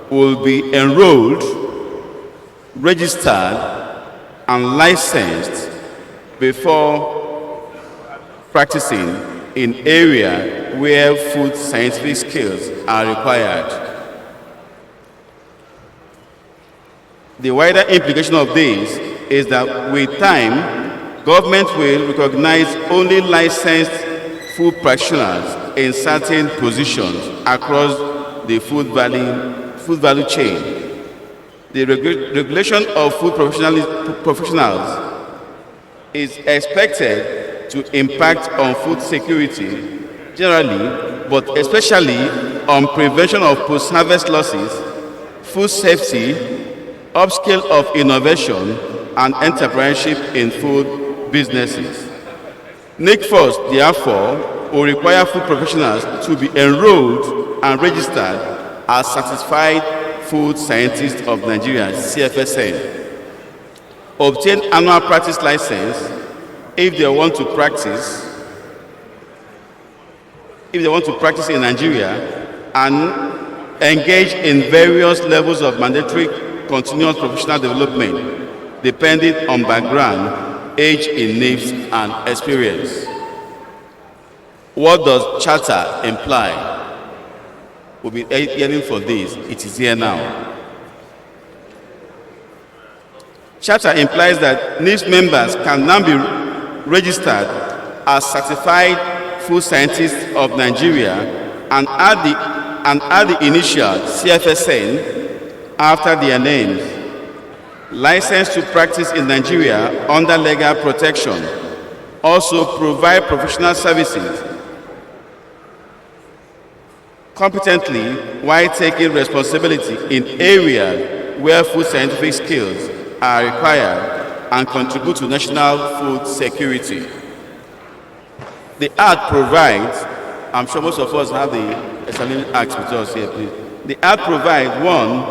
will be enrolled, registered, and licensed before practicing in area where food scientific skills are required. The wider implication of this is that with time, government will recognize only licensed food practitioners in certain positions across the food value chain. The regulation of food professionals is expected to impact on food security generally, but especially on prevention of post-harvest losses, food safety, upscale of innovation, and entrepreneurship in food businesses. Nifst, therefore, will require food professionals to be enrolled and registered as certified food scientists of Nigeria, CFSN. Obtain annual practice license if they want to practice in Nigeria, and engage in various levels of mandatory continuous professional development depending on background, age in Nifst, and experience. What does charter imply? We'll be hearing for this. It is here now. Charter implies that Nifst members can now be registered as certified food scientists of Nigeria and add the initial CFSN after their names. Licensed to practice in Nigeria under legal protection. Also provide professional services competently while taking responsibility in areas where food scientific skills are required and contribute to national food security. The Act provides, I'm sure most of us have the Examining Act with us here, please. The Act provides, one,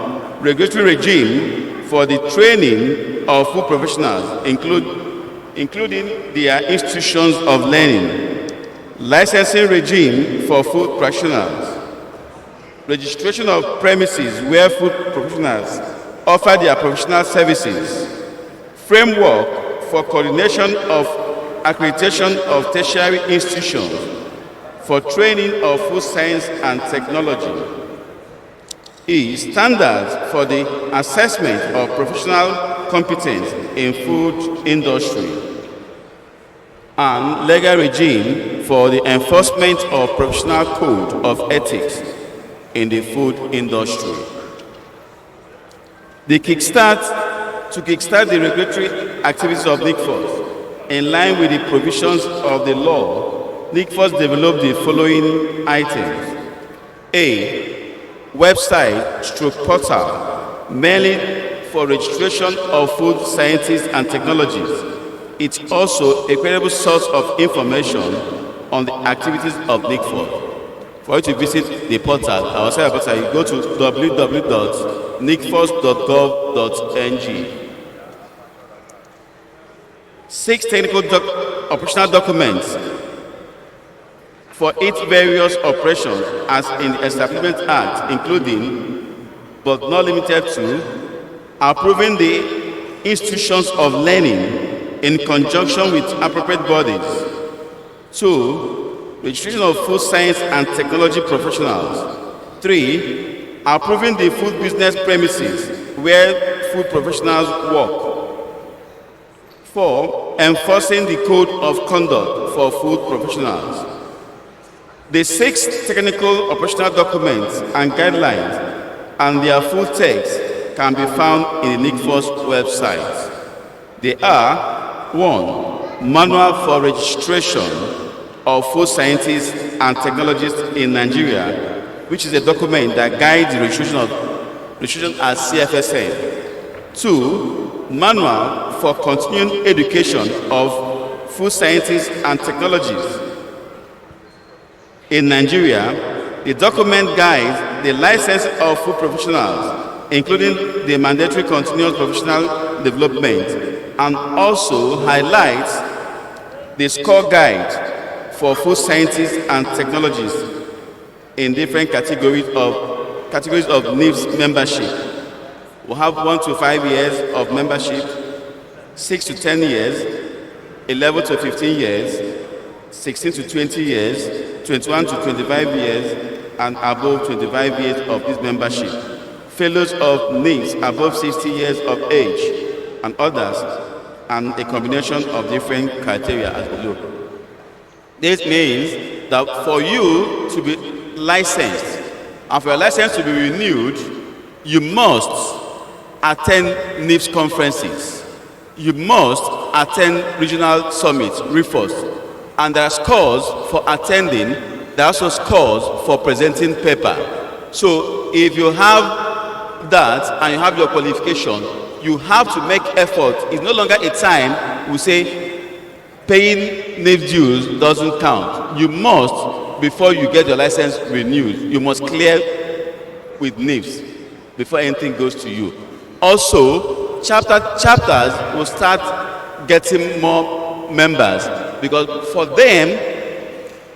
regulatory regime for the training of food professionals, including their institutions of learning, licensing regime for food practitioners, registration of premises where food professionals offer their professional services, framework for coordination of accreditation of tertiary institutions for training of food science and technology, standards for the assessment of professional competence in food industry, and legal regime for the enforcement of professional code of ethics in the food industry. To kickstart the regulatory activities of Nifst, in line with the provisions of the law, Nifst developed the following items. A. Website/portal, mainly for registration of food scientists and technologies. It's also a credible source of information on the activities of Nifst. For you to visit the portal, our site portal, you go to www.nifst.gov.ng. 6 technical operational documents for its various operations as in the Establishment Act, including, but not limited to, approving the institutions of learning in conjunction with appropriate bodies. 2. Registration of food science and technology professionals. 3. Approving the food business premises where food professionals work. 4. Enforcing the code of conduct for food professionals. The 6 technical operational documents and guidelines and their full text can be found in the Nifst website. They are: 1. Manual for registration of food scientists and technologists in Nigeria, which is a document that guides the registration as CFSN. 2. Manual for continuing education of food scientists and technologists in Nigeria. The document guides the license of food professionals, including the mandatory continuous professional development, and also highlights the score guide for food scientists and technologists in different categories of categories of Nifst membership. We have 1 to 5 years of membership, 6 to 10 years, 11 to 15 years, 16 to 20 years, 21 to 25 years, and above 25 years of this membership. Fellows of Nifst above 60 years of age, and others, and a combination of different criteria as below. This means that for you to be licensed, and for your license to be renewed, you must attend Nifst conferences. You must attend regional summits, RIFOS, and there are scores for attending. There are also scores for presenting paper. So if you have that and you have your qualification, you have to make effort. It's no longer a time we say paying Nifst dues doesn't count. You must, before you get your license renewed, you must clear with Nifst before anything goes to you. Also, chapters will start getting more members, because for them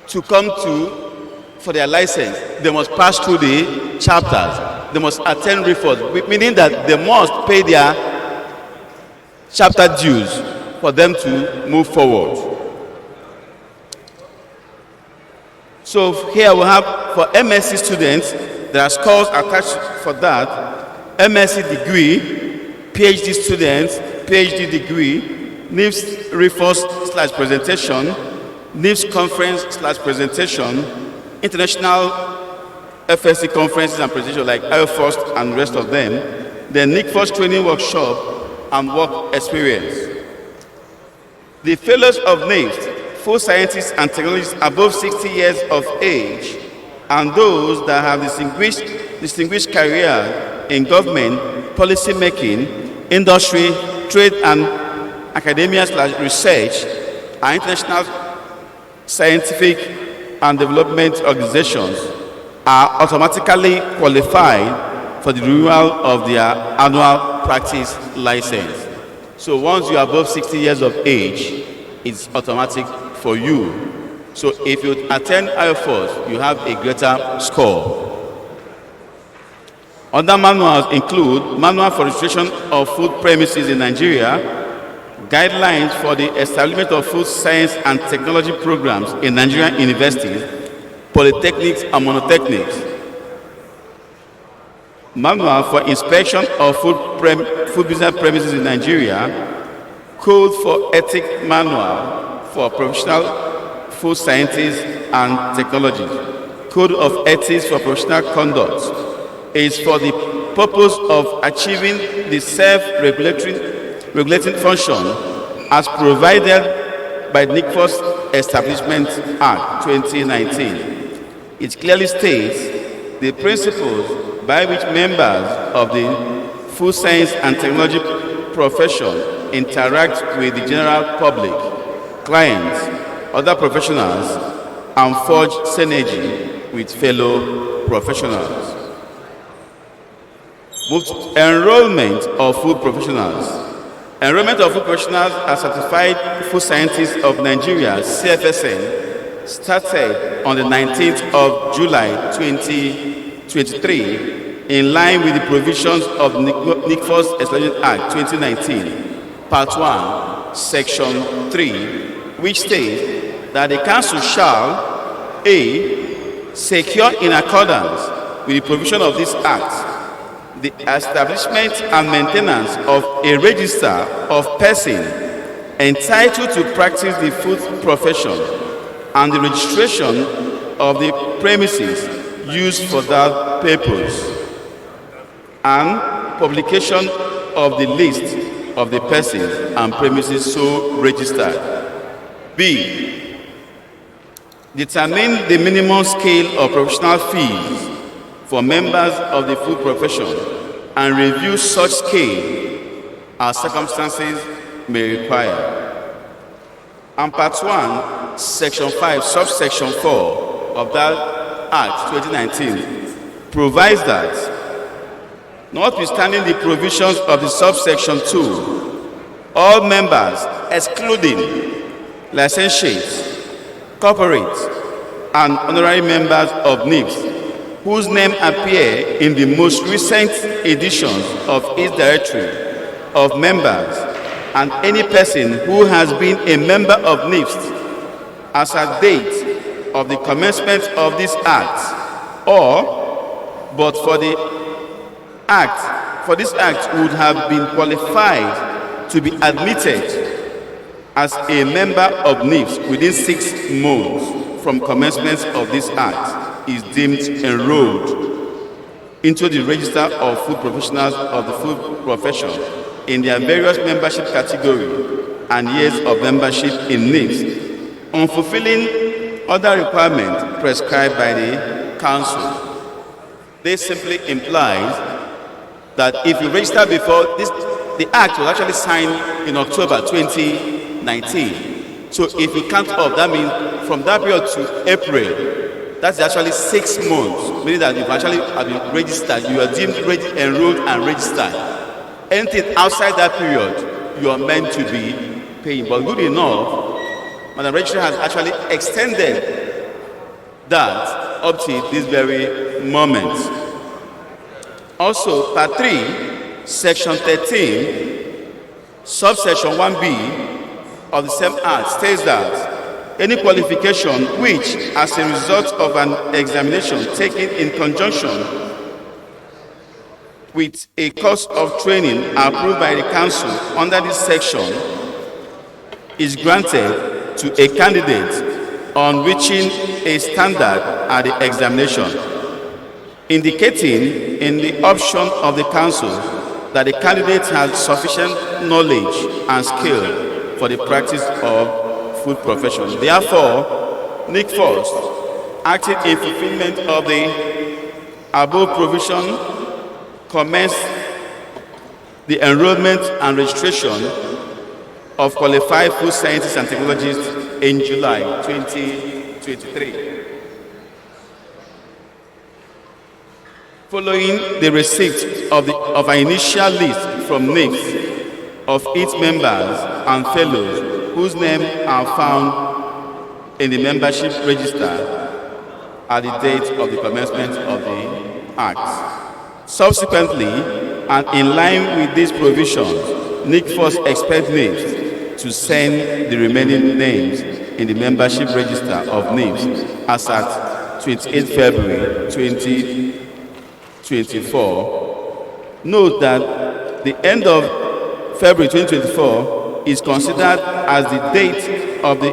to come for their license, they must pass through the chapters. They must attend RIFOS, meaning that they must pay their chapter dues for them to move forward. So here we have for MSc students, there are scores attached for that. MSc degree, PhD students, PhD degree, Nifst RIFOS/presentation, Nifst conference/presentation, international FSC conferences and presentations like IOFOST and the rest of them, then NICFOS training workshop and work experience. The fellows of Nifst, full scientists and technologists above 60 years of age, and those that have distinguished career in government, policy making, industry, trade and academia/research, and international scientific and development organizations are automatically qualified for the renewal of their annual practice license. So once you are above 60 years of age, it's automatic for you. So if you attend IOFOS, you have a greater score. Other manuals include Manual for Registration of Food Premises in Nigeria, Guidelines for the Establishment of Food Science and Technology Programs in Nigerian Universities, Polytechnics and Monotechnics, Manual for Inspection of Food Business Premises in Nigeria, Code for Ethics Manual for Professional Food Scientists and Technologies, Code of Ethics for Professional Conduct, is for the purpose of achieving the self-regulating function as provided by the NICFOS Establishment Act 2019. It clearly states the principles by which members of the food science and technology profession interact with the general public, clients, other professionals, and forge synergy with fellow professionals. Enrollment of food professionals. Enrollment of food professionals as certified food scientists of Nigeria, CFSN, started on the 19th of July 2023 in line with the provisions of NICFOS Establishment Act 2019, Part 1, Section 3, which states that the Council shall A. Secure in accordance with the provision of this Act the establishment and maintenance of a register of persons entitled to practice the food profession and the registration of the premises used for that purpose, and publication of the list of the persons and premises so registered. B. Determine the minimum scale of professional fees for members of the food profession and review such scale as circumstances may require. And Part 1, Section 5, Subsection 4 of that Act 2019 provides that, notwithstanding the provisions of the subsection 2, all members, excluding licentiates, corporate, and honorary members of Nifst, whose name appear in the most recent editions of its directory of members, and any person who has been a member of Nifst as at date of the commencement of this act, but for this act would have been qualified to be admitted as a member of Nifst within 6 months from commencement of this act is deemed enrolled into the register of food professionals of the food profession in their various membership category and years of membership in Nifst, on fulfilling other requirements prescribed by the council. This simply implies that if you register before this, the act was actually signed in October 2019. So if you count up, that means from that period to April, that's actually 6 months, meaning that you've actually been registered, you are deemed enrolled and registered. Anything outside that period, you are meant to be paying. But good enough, Madam Registrar has actually extended that up to this very moment. Also, Part 3, Section 13, Subsection 1B of the same Act states that any qualification which, as a result of an examination taken in conjunction with a course of training approved by the Council under this section, is granted to a candidate on reaching a standard at the examination, indicating in the option of the Council that the candidate has sufficient knowledge and skill for the practice of food profession. Therefore, Nifst, acting in fulfillment of the above provision, commenced the enrollment and registration of qualified food scientists and technologists in July 2023. Following the receipt of an initial list from Nifst of its members and fellows whose names are found in the membership register at the date of the commencement of the Act. Subsequently, and in line with these provisions, Nifst expects Nifst to send the remaining names in the membership register of Nifst as at 28 February 2024. Note that the end of February 2024 is considered as the date of the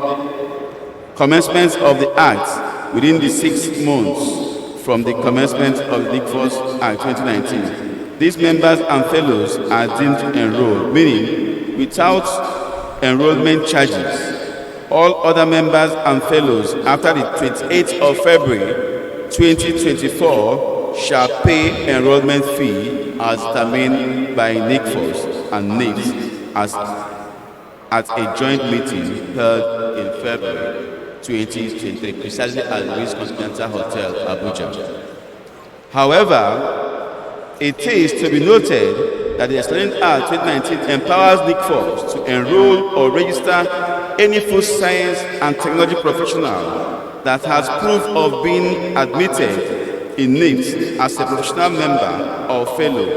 commencement of the Act within the 6 months from the commencement of the Nifst Act 2019. These members and fellows are deemed enrolled, meaning without enrollment charges. All other members and fellows after the 28th of February 2024 shall pay enrollment fee as determined by Nifst and Nifst at a joint meeting held in February 2023, precisely at the Ritz-Continental Hotel, Abuja. However, it is to be noted that the Excelling Act 2019 empowers Nifst to enroll or register any food science and technology professional that has proof of being admitted in Nifst as a professional member or fellow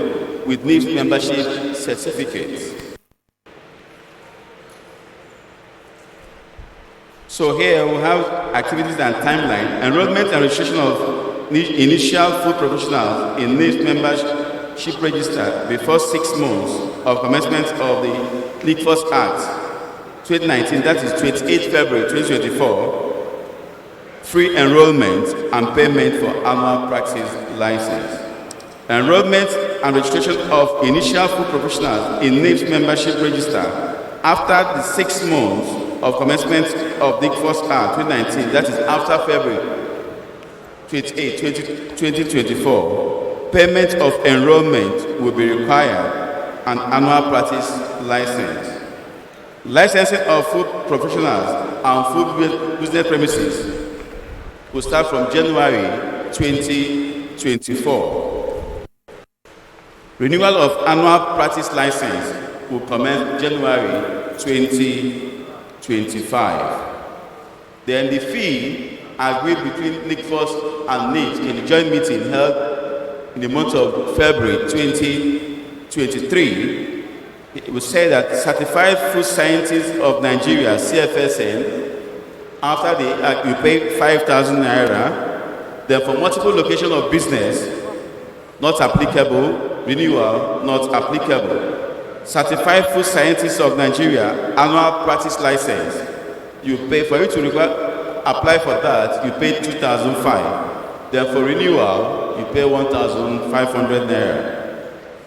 with Nifst membership certificates. So here we have activities and timeline. Enrollment and registration of initial food professionals in Nifst membership register before 6 months of commencement of the Nifst Act 2019, that is 28 February 2024. Free enrollment and payment for annual practice license. Enrollment and registration of initial food professionals in Nifst membership register after the 6 months of commencement of the Nifst Act 2019, that is after February 28, 2024. Payment of enrollment will be required and annual practice license. Licensing of food professionals and food business premises will start from January 2024. Renewal of annual practice license will commence January 2025. Then the fee agreed between Nifst and Nifst in a joint meeting held in the month of February 2023, it was said that Certified Food Scientists of Nigeria, CFSN, after you pay 5,000 naira, then for multiple location of business, not applicable, renewal, not applicable. Certified Food Scientists of Nigeria, annual practice license, you pay, for you to apply for that, you pay 2,005. Then for renewal, you pay 1,500 naira.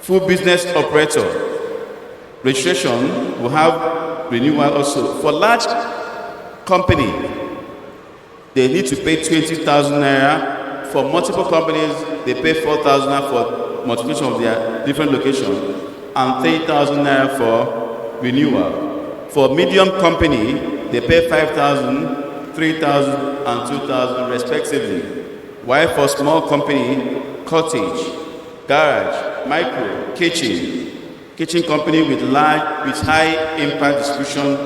Food business operator, registration will have renewal also. For large company, they need to pay 20,000 naira. For multiple companies, they pay 4,000 naira for multiplication of their different locations and 3,000 naira for renewal. For medium company, they pay 5,000, 3,000 and 2,000 respectively. While for small company, cottage, garage, micro, kitchen company with high impact distribution,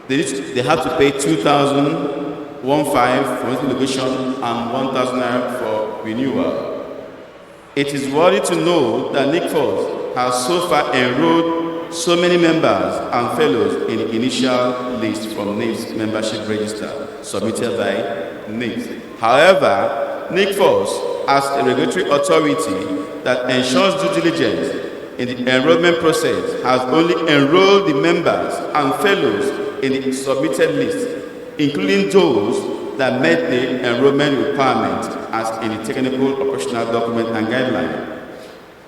they have to pay 2,000, 1,500 for location and 1,000 naira for renewal. It is worthy to know that Nifst has so far enrolled so many members and fellows in the initial list from Nifst membership register submitted by Nifst. However, Nifst, as a regulatory authority that ensures due diligence in the enrollment process, has only enrolled the members and fellows in the submitted list, including those that met the enrollment requirement as in the technical operational document and guideline.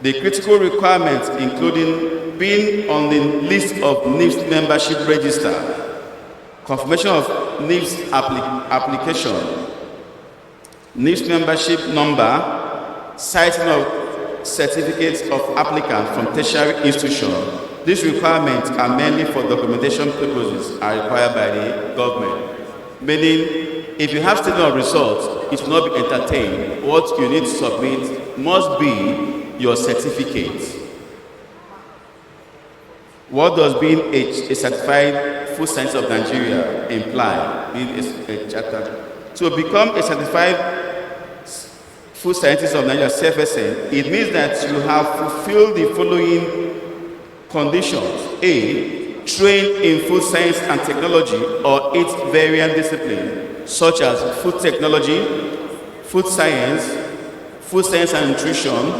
The critical requirements, including being on the list of Nifst membership register, confirmation of Nifst application, Nifst membership number, citing of certificates of applicants from tertiary institution. These requirements are mainly for documentation purposes are required by the government. Meaning, if you have statement of results, it will not be entertained. What you need to submit must be your certificate. What does being a certified food scientist of Nigeria imply? To become a certified food scientist of Nigeria, CFSN, it means that you have fulfilled the following conditions. A, trained in food science and technology or its variant disciplines, such as food technology, food science and nutrition,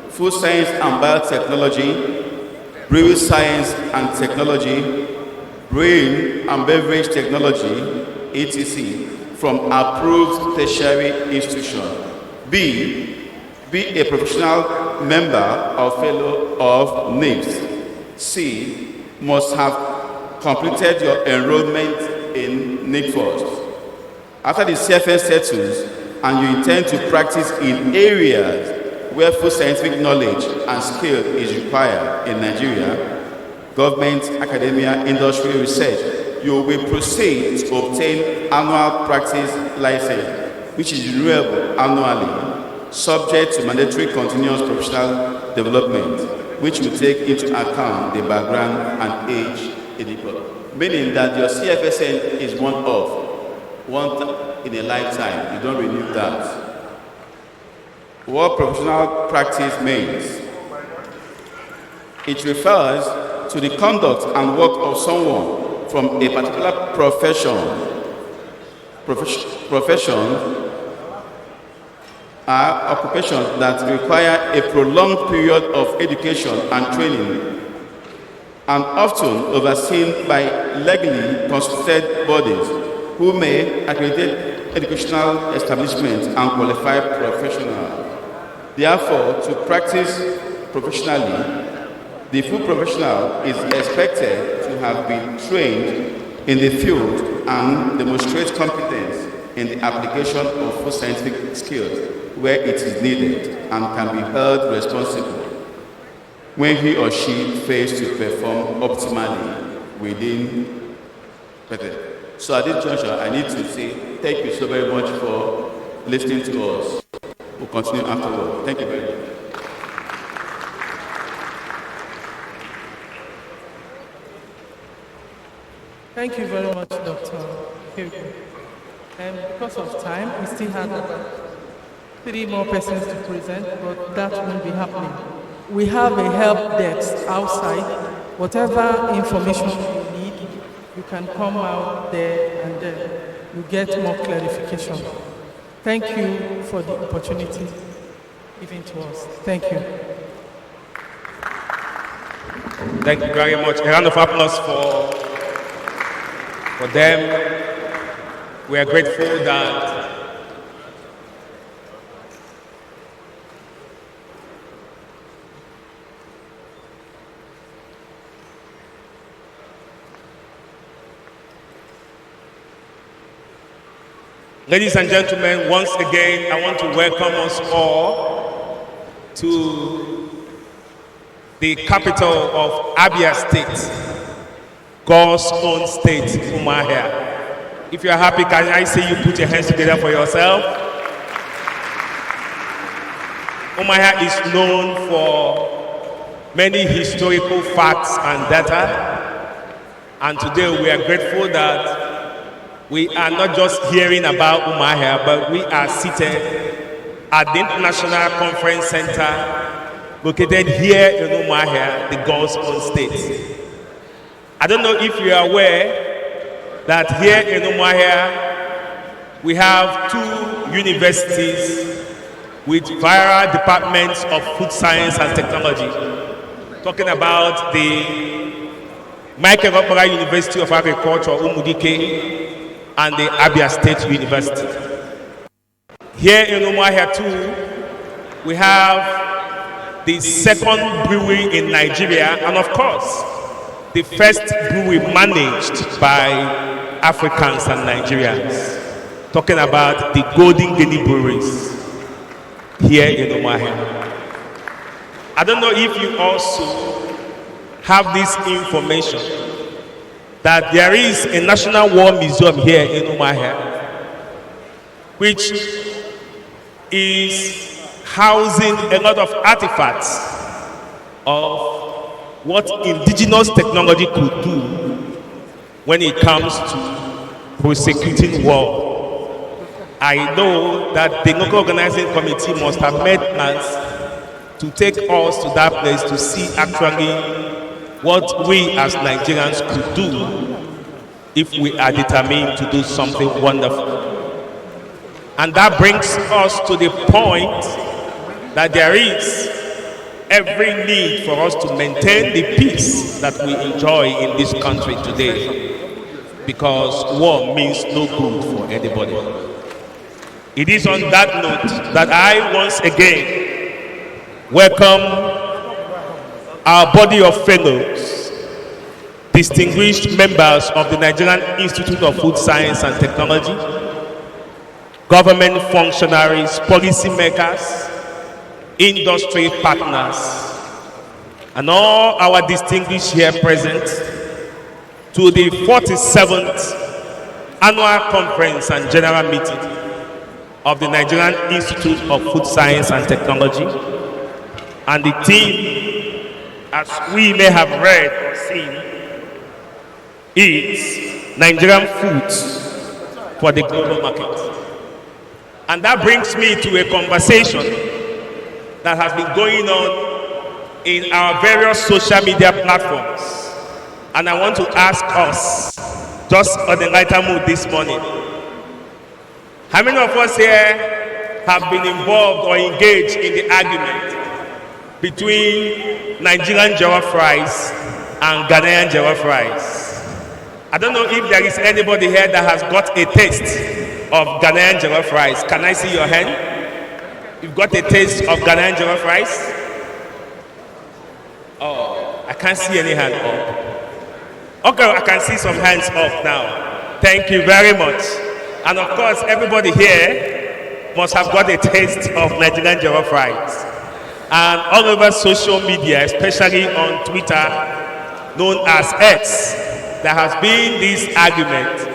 food science and biotechnology, brewery science and technology, grain and beverage technology, etc., from approved tertiary institution. B, be a professional member or fellow of Nifst. C, must have completed your enrollment in Nifst. After the CFN settles and you intend to practice in areas where food scientific knowledge and skill is required in Nigeria, government, academia, industry, research, you will proceed to obtain annual practice license, which is renewable annually, subject to mandatory continuous professional development, which will take into account the background and age in the people. Meaning that your CFSN is one in a lifetime. You don't renew that. What professional practice means? It refers to the conduct and work of someone from a particular profession occupation that require a prolonged period of education and training, and often overseen by legally constituted bodies who may accredit educational establishments and qualified professionals. Therefore, to practice professionally, the food professional is expected to have been trained in the field and demonstrate competence in the application of food scientific skills where it is needed and can be held responsible when he or she fails to perform optimally within. So at this juncture, I need to say thank you so very much for listening to us. We'll continue afterward. Thank you very much. Thank you very much, Dr. Hugo. And because of time, we still have about 3 more persons to present, but that won't be happening. We have a help desk outside. Whatever information you need, you can come out there and you get more clarification. Thank you for the opportunity given to us. Thank you. Thank you very much. A round of applause for them. We are grateful that ladies and gentlemen, once again, I want to welcome us all to the capital of Abia State, God's own state, Umuahia. If you are happy, can I see you put your hands together for yourself? Umuahia is known for many historical facts and data, and today we are grateful that we are not just hearing about Umuahia, but we are seated at the International Conference Center located here in Umuahia, the God's own state. I don't know if you are aware that here in Umuahia we have 2 universities with various departments of food science and technology. Talking about the Michael Okpara University of Agriculture, Umudike, and the Abia State University. Here in Umuahia too, we have the second brewery in Nigeria, and of course, the first brewery managed by Africans and Nigerians. Talking about the Golden Guinea breweries here in Umuahia. I don't know if you also have this information that there is a National War Museum here in Umuahia, which is housing a lot of artifacts of what indigenous technology could do when it comes to prosecuting war. I know that the local organizing committee must have made plans to take us to that place to see actually what we as Nigerians could do if we are determined to do something wonderful. And that brings us to the point that there is every need for us to maintain the peace that we enjoy in this country today, because war means no good for anybody. It is on that note that I once again welcome our body of fellows, distinguished members of the Nigerian Institute of Food Science and Technology, government functionaries, policymakers, industry partners, and all our distinguished here present to the 47th Annual Conference and General Meeting of the Nigerian Institute of Food Science and Technology. And the theme, as we may have read or seen, is Nigerian foods for the global market. And that brings me to a conversation that has been going on in our various social media platforms. And I want to ask us, just on the lighter mood this morning, how many of us here have been involved or engaged in the argument between Nigerian jollof rice and Ghanaian jollof rice? I don't know if there is anybody here that has got a taste of Ghanaian jollof rice. Can I see your hand? You've got a taste of Ghanaian jollof rice? Oh, I can't see any hand up. Okay, I can see some hands up now. Thank you very much. And of course, everybody here must have got a taste of Nigerian jollof rice. And all over social media, especially on Twitter, known as X, there has been this argument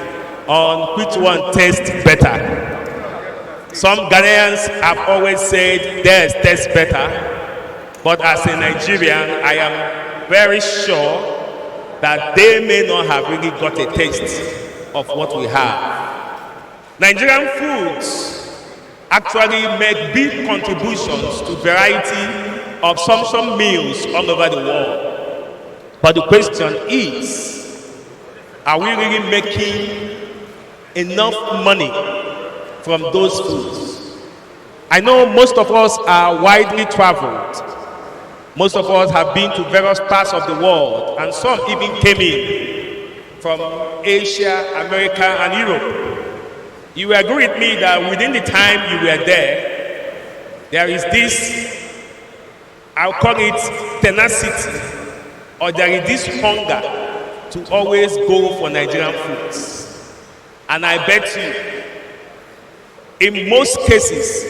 on which one tastes better. Some Ghanaians have always said theirs tastes better, but as a Nigerian, I am very sure that they may not have really got a taste of what we have. Nigerian foods actually make big contributions to variety of some meals all over the world. But the question is, are we really making enough money from those foods? I know most of us are widely traveled. Most of us have been to various parts of the world, and some even came in from Asia, America, and Europe. You will agree with me that within the time you were there is this, I'll call it tenacity, or there is this hunger to always go for Nigerian foods. And I bet you, in most cases,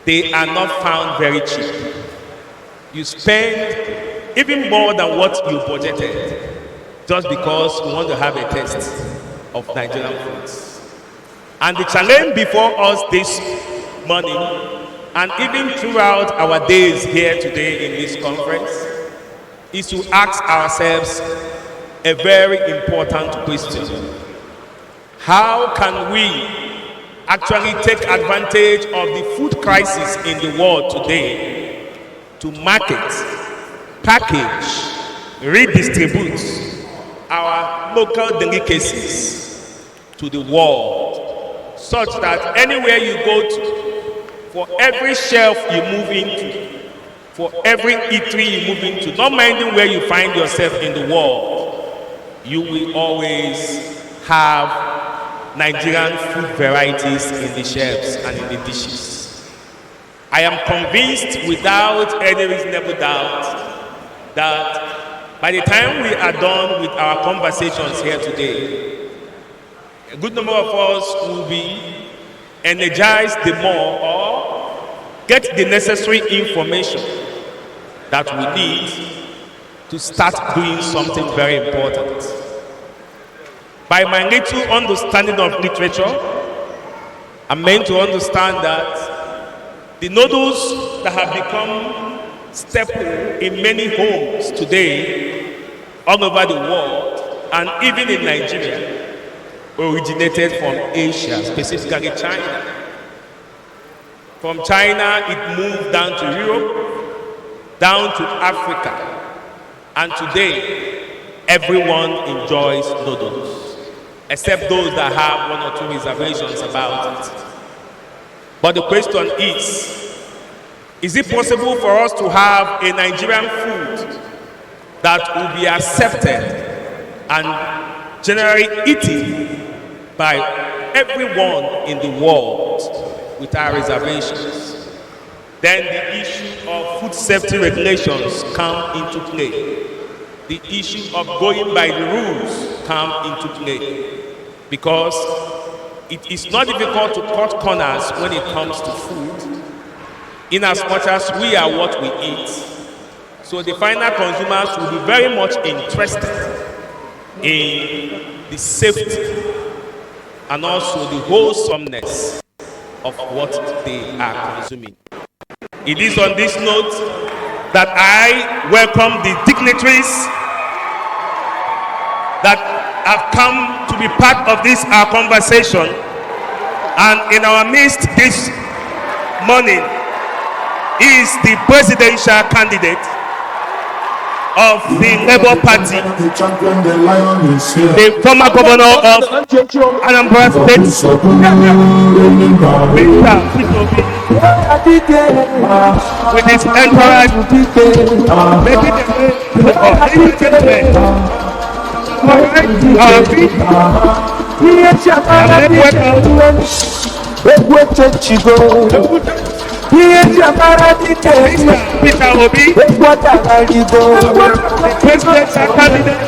they are not found very cheap. You spend even more than what you budgeted just because you want to have a taste of Nigerian foods. And the challenge before us this morning, and even throughout our days here today in this conference, is to ask ourselves a very important question. How can we actually take advantage of the food crisis in the world today to market, package, redistribute our local delicacies to the world, such that anywhere you go to, for every shelf you move into, for every eatery you move into, not minding where you find yourself in the world, you will always have Nigerian food varieties in the shelves and in the dishes. I am convinced without any reasonable doubt that by the time we are done with our conversations here today, a good number of us will be energized the more or get the necessary information that we need to start doing something very important. By my little understanding of literature, I'm meant to understand that the noodles that have become staple in many homes today all over the world and even in Nigeria originated from Asia, specifically China. From China, it moved down to Europe, down to Africa, and today, everyone enjoys noodles, except those that have one or two reservations about it. But the question is it possible for us to have a Nigerian food that will be accepted and generally eaten by everyone in the world with our reservations? Then the issue of food safety regulations come into play. The issue of going by the rules come into play, because it is not difficult to cut corners when it comes to food, in as much as we are what we eat. So the final consumers will be very much interested in the safety and also the wholesomeness of what they are consuming. It is on this note that I welcome the dignitaries that have come to be part of this our conversation. And in our midst this morning is the presidential candidate of the Labour Party, the former governor of Anambra State, Mr. Peter Obi, with his entourage, making the way for any gentleman. Peter Obi, presidential candidate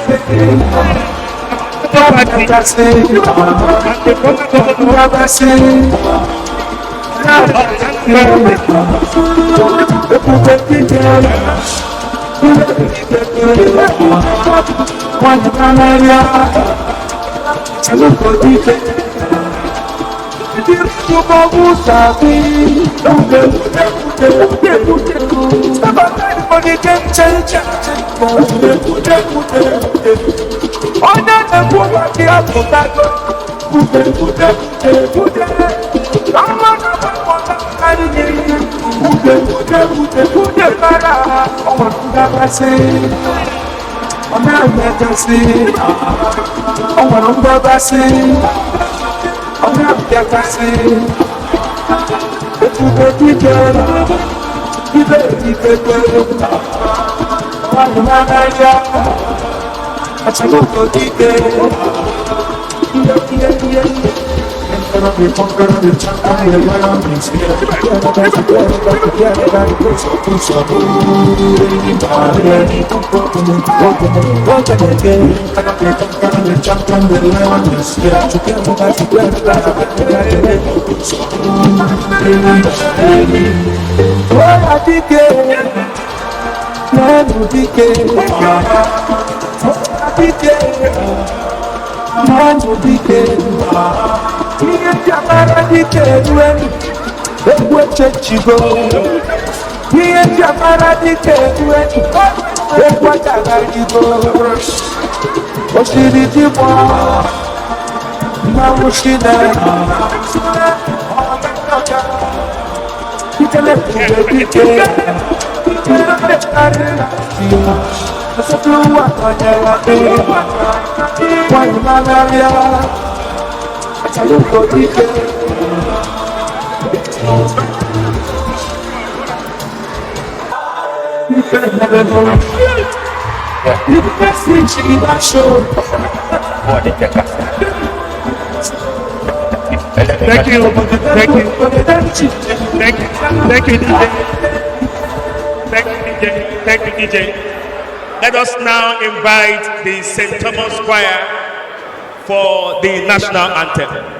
Thank you. Thank you. Thank you, DJ. Thank you, DJ. Let us now invite the St. Thomas Choir for the national anthem.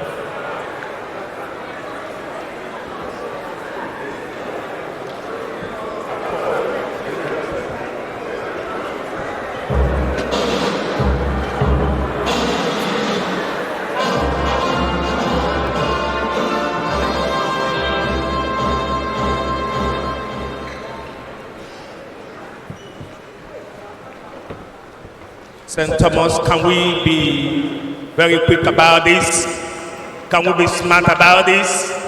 St. Thomas, can we be very quick about this? Can we be smart about this?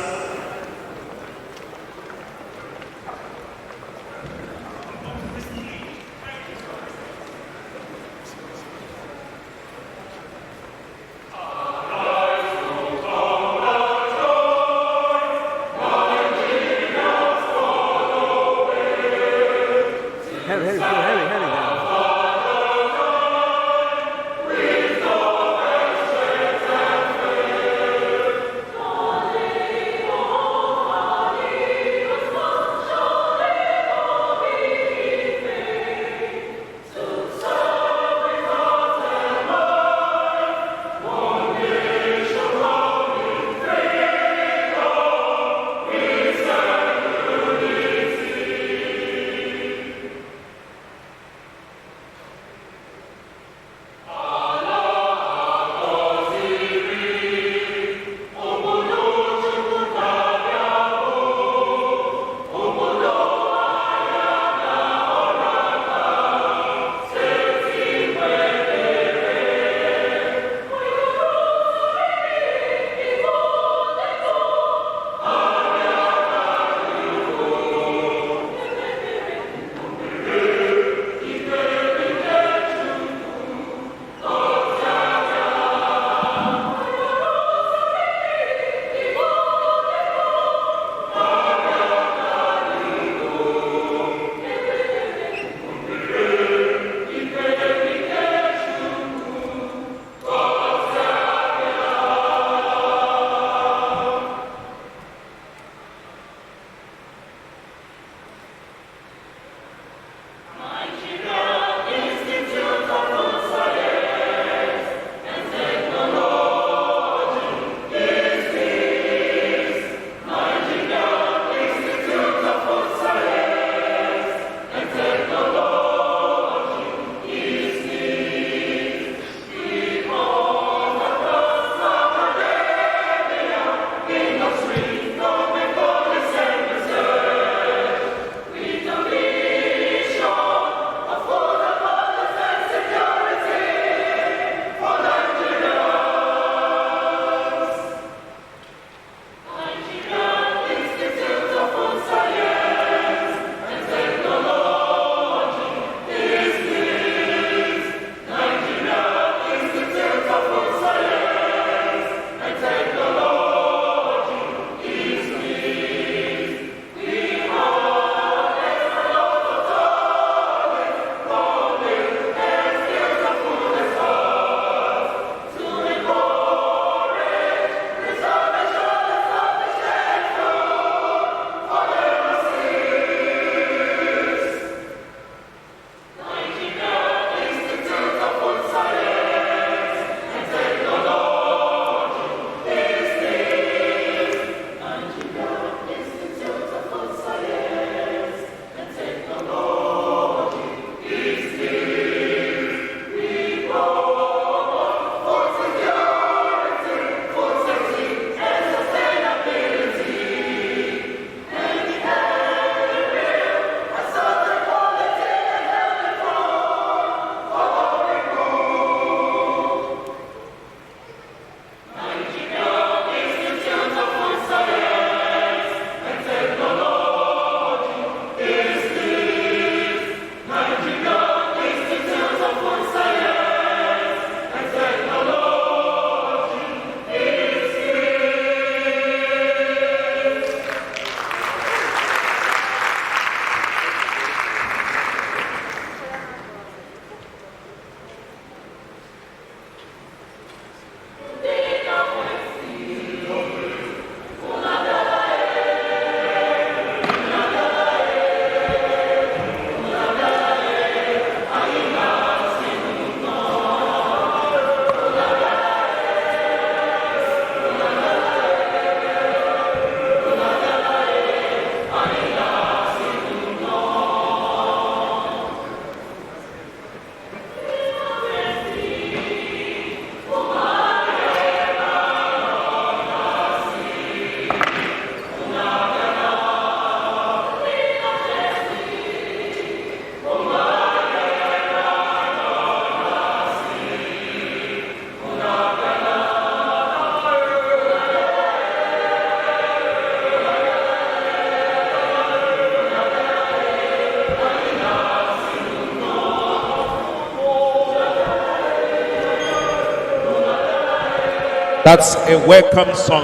That's a welcome song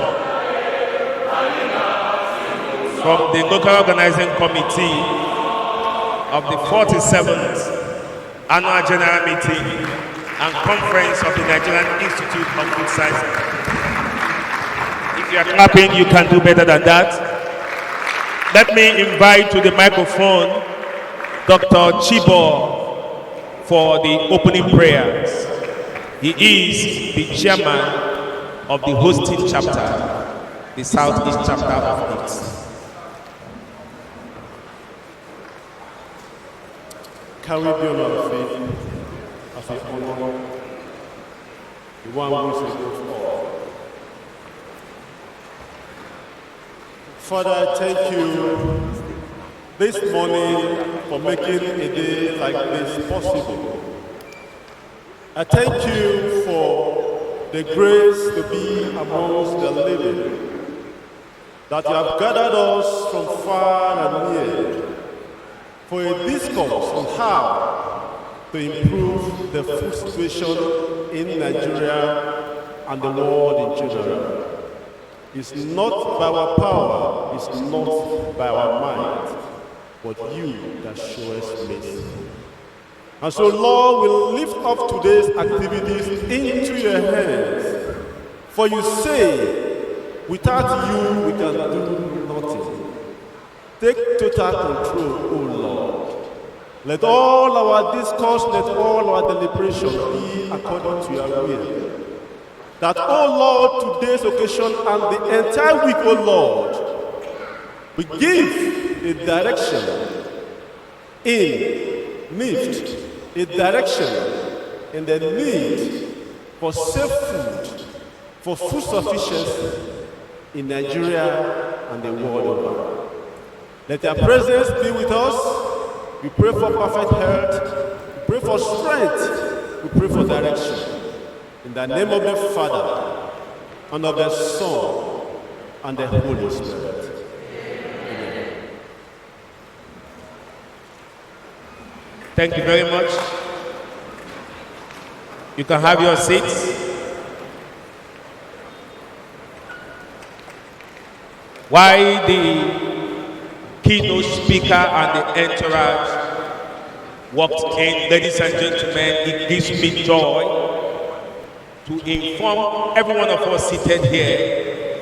from the local organizing committee of the 47th Annual General Meeting and Conference of the Nigerian Institute of Food Sciences. If you are clapping, you can do better than that. Let me invite to the microphone Dr. Chibo for the opening prayers. He is the chairman of the hosting chapter, the Southeast chapter of Nifst. Can we be on our feet as we honor the one who is above all? Father, I thank you this morning for making a day like this possible. I thank you for the grace to be amongst the living, that you have gathered us from far and near for a discourse on how to improve the food situation in Nigeria and the world in general. It's not by our power, it's not by our might, but you that show us mercy. And so, Lord, we lift up today's activities into your hands. For you say, without you, we can do nothing. Take total control, O Lord. Let all our discourse, let all our deliberation be according to your will. That, O Lord, today's occasion and the entire week, O Lord, we give a direction in Nifst, a direction in the need for safe food, for food sufficiency in Nigeria and the world over. Let your presence be with us. We pray for perfect health. We pray for strength. We pray for direction. In the name of the Father, and of the Son, and the Holy Spirit. Amen. Thank you very much. You can have your seats. While the keynote speaker and the entourage walked in, ladies and gentlemen, it gives me joy to inform every one of us seated here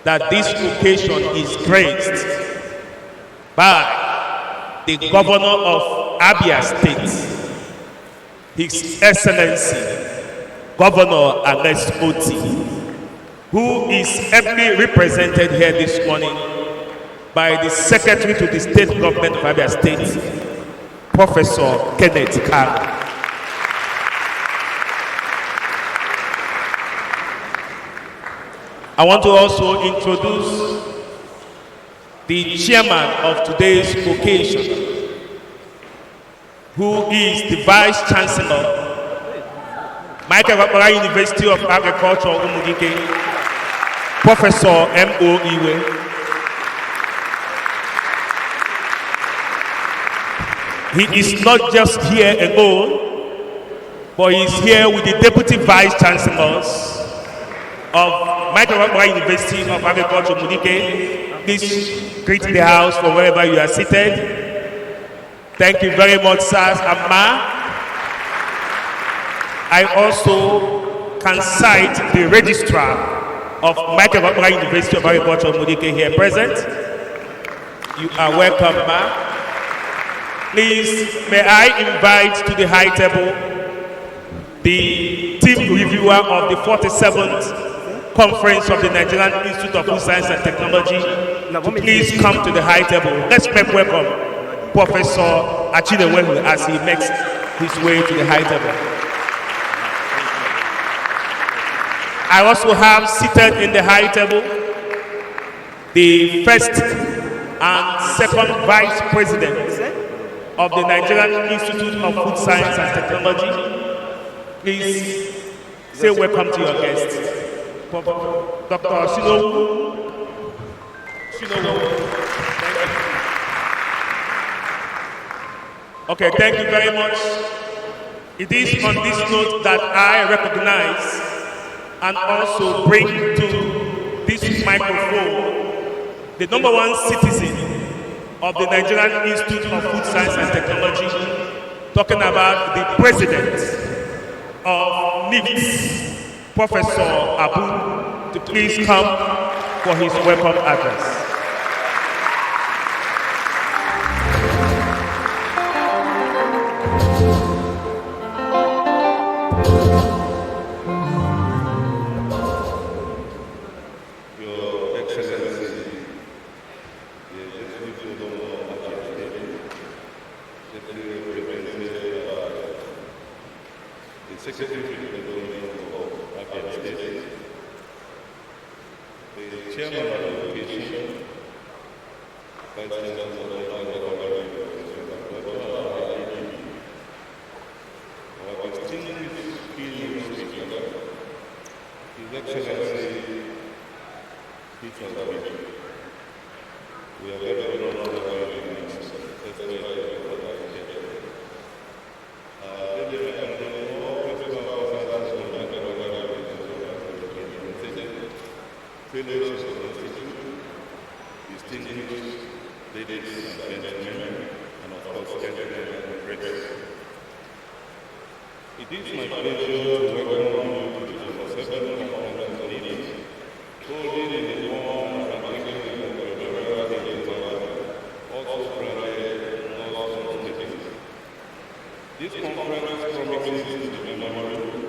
that this occasion is graced by the governor of Abia State, His Excellency Governor Alex Oti, who is ably represented here this morning by the Secretary to the State Government of Abia State, Professor Kenneth Kang. I want to also introduce the chairman of today's occasion, who is the Vice Chancellor, Michael Okpara University of Agriculture, Umudike, Professor M.O. Iwe. He is not just here alone, but he is here with the Deputy Vice Chancellors of Michael Okpara University of Agriculture, Umudike. Please greet the house from wherever you are seated. Thank you very much, sirs and ma. I also can cite the registrar of Michael Okpara University of Agriculture, Umudike, here present. You are welcome, ma. Please, may I invite to the high table the team reviewer of the 47th Conference of the Nigerian Institute of Food Science and Technology to please come to the high table. Let's make welcome Professor Achinewehu as he makes his way to the high table. I also have seated in the high table the first and second vice president of the Nigerian Institute of Food Science and Technology. Please say welcome to your guests. Dr. Shinowu. Okay, thank you very much. It is on this note that I recognize and also bring to this microphone the #1 citizen of the Nigerian Institute of Food Science and Technology, talking about the president of Nifst, Professor Abu, to please come for his welcome address. Secretary of the Abia State, the Chairman of the Education, Vice Chairman of the our distinguished keynote speaker, His Excellency Peter Obi. We are very honored to have you in this. Fellows of the Institute, distinguished ladies and gentlemen, and of course, gentlemen and friends. It is my pleasure to welcome you to the 7th conference of leaders, holding in the warm and tranquil also granted most cities. This conference promises to be memorable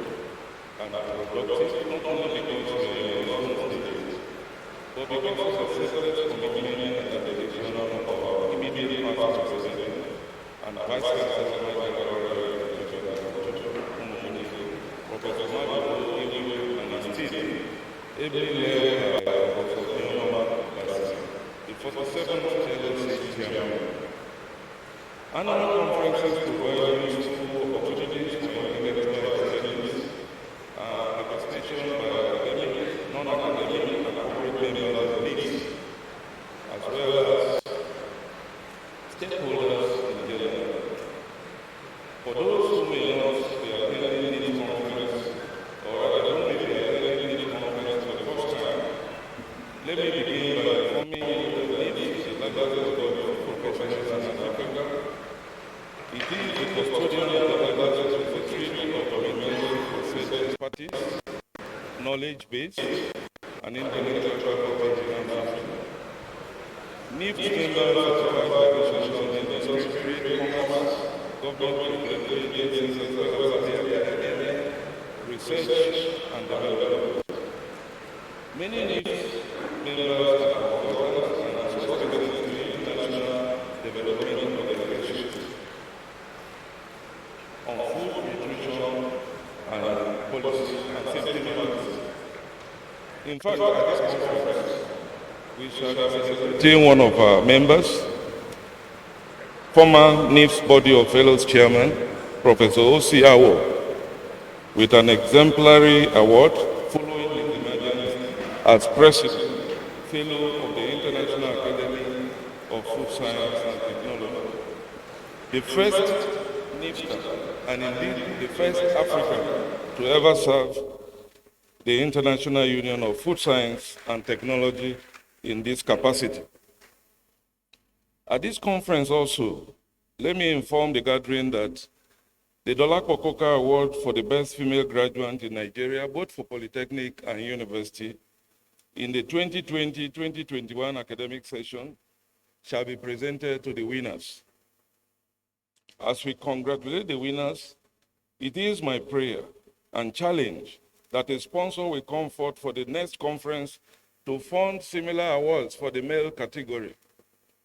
and productive, not only because we are London cities, but because of the senseless commitment and dedication of our immediate past president and Vice Chancellor Professor Mario and his team, ably led by Professor the 47th LLC Chairman. Annual conferences provide useful opportunities for intellectual exchanges and participation by academic, non-academic, and corporate members of leaders, as well as stakeholders in general. For those who may not be attending this conference, or don't be attending this conference for the first time, let me begin by informing you that Nifst is the largest body of professionals in Africa. It is the custodian of the largest repository of governmental research expertise, knowledge base, and intellectual property in Africa. Nifst members supervise divisions of industry, trade, commerce, government regulatory agencies, as well as academia, research, and development. Many Nifst members are co-authors and associated to international development organizations on food, nutrition, and policy and safety matters. In fact, at this conference, we shall be celebrating one of our members, former Nifst Body of Fellows Chairman, Professor O.C. Awo, with an exemplary award following his emergence as President, Fellow of the International Academy of Food Science and Technology, the first Nifster, and indeed the first African to ever serve the International Union of Food Science and Technology in this capacity. At this conference also, let me inform the gathering that the Dollar Kokoka Award for the best female graduate in Nigeria, both for Polytechnic and University, in the 2020-2021 academic session shall be presented to the winners. As we congratulate the winners, it is my prayer and challenge that a sponsor will come forth for the next conference to fund similar awards for the male category,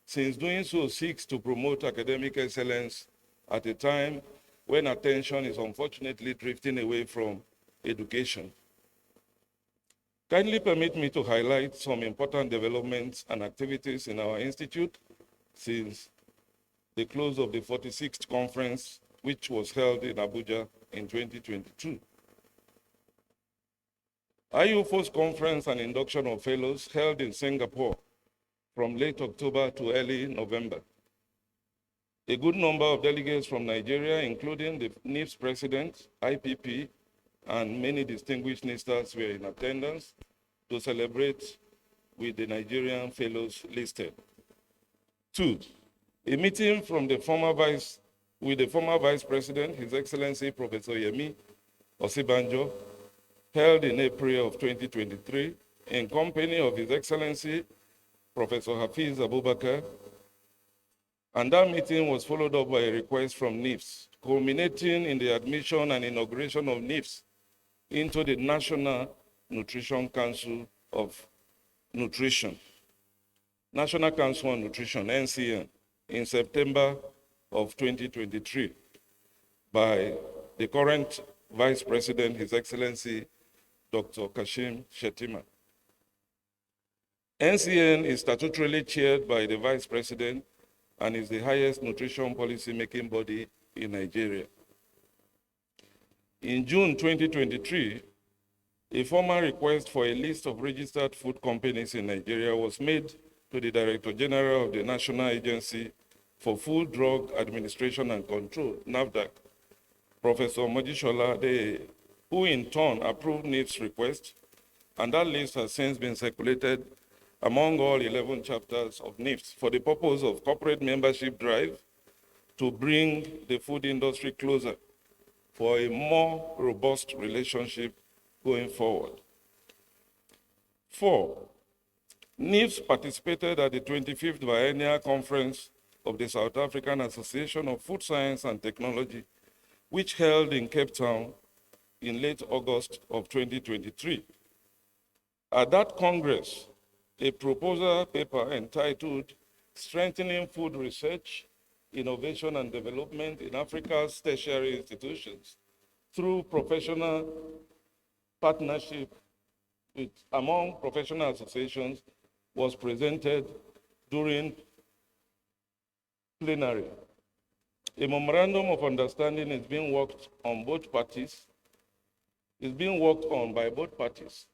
since doing so seeks to promote academic excellence at a time when attention is unfortunately drifting away from education. Kindly permit me to highlight some important developments and activities in our institute since the close of the 46th conference, which was held in Abuja in 2022. IUFO's conference and induction of fellows held in Singapore from late October to early November. A good number of delegates from Nigeria, including the Nifst president, IPP, and many distinguished ministers were in attendance to celebrate with the Nigerian fellows listed. 2, a meeting with the former Vice President, His Excellency Professor Yemi Osibanjo, held in April of 2023 in company of His Excellency Professor Hafiz Abubakar, and that meeting was followed up by a request from Nifst, culminating in the admission and inauguration of Nifst into the National Nutrition Council of Nutrition, National Council on Nutrition, NCN, in September of 2023 by the current Vice President, His Excellency Dr. Kashim Shettima. NCN is statutorily chaired by the Vice President and is the highest nutrition policy-making body in Nigeria. In June 2023, a formal request for a list of registered food companies in Nigeria was made to the Director General of the National Agency for Food, Drug Administration and Control, NAFDAC, Professor Mojisola Adeye, who in turn approved Nifst's request, and that list has since been circulated among all 11 chapters of Nifst for the purpose of corporate membership drive to bring the food industry closer for a more robust relationship going forward. 4, Nifst participated at the 25th Biennial Conference of the South African Association of Food Science and Technology, which held in Cape Town in late August of 2023. At that Congress, a proposal paper entitled Strengthening Food Research, Innovation and Development in Africa's Tertiary Institutions through Professional Partnership among Professional Associations was presented during plenary. A memorandum of understanding is being worked on by both parties.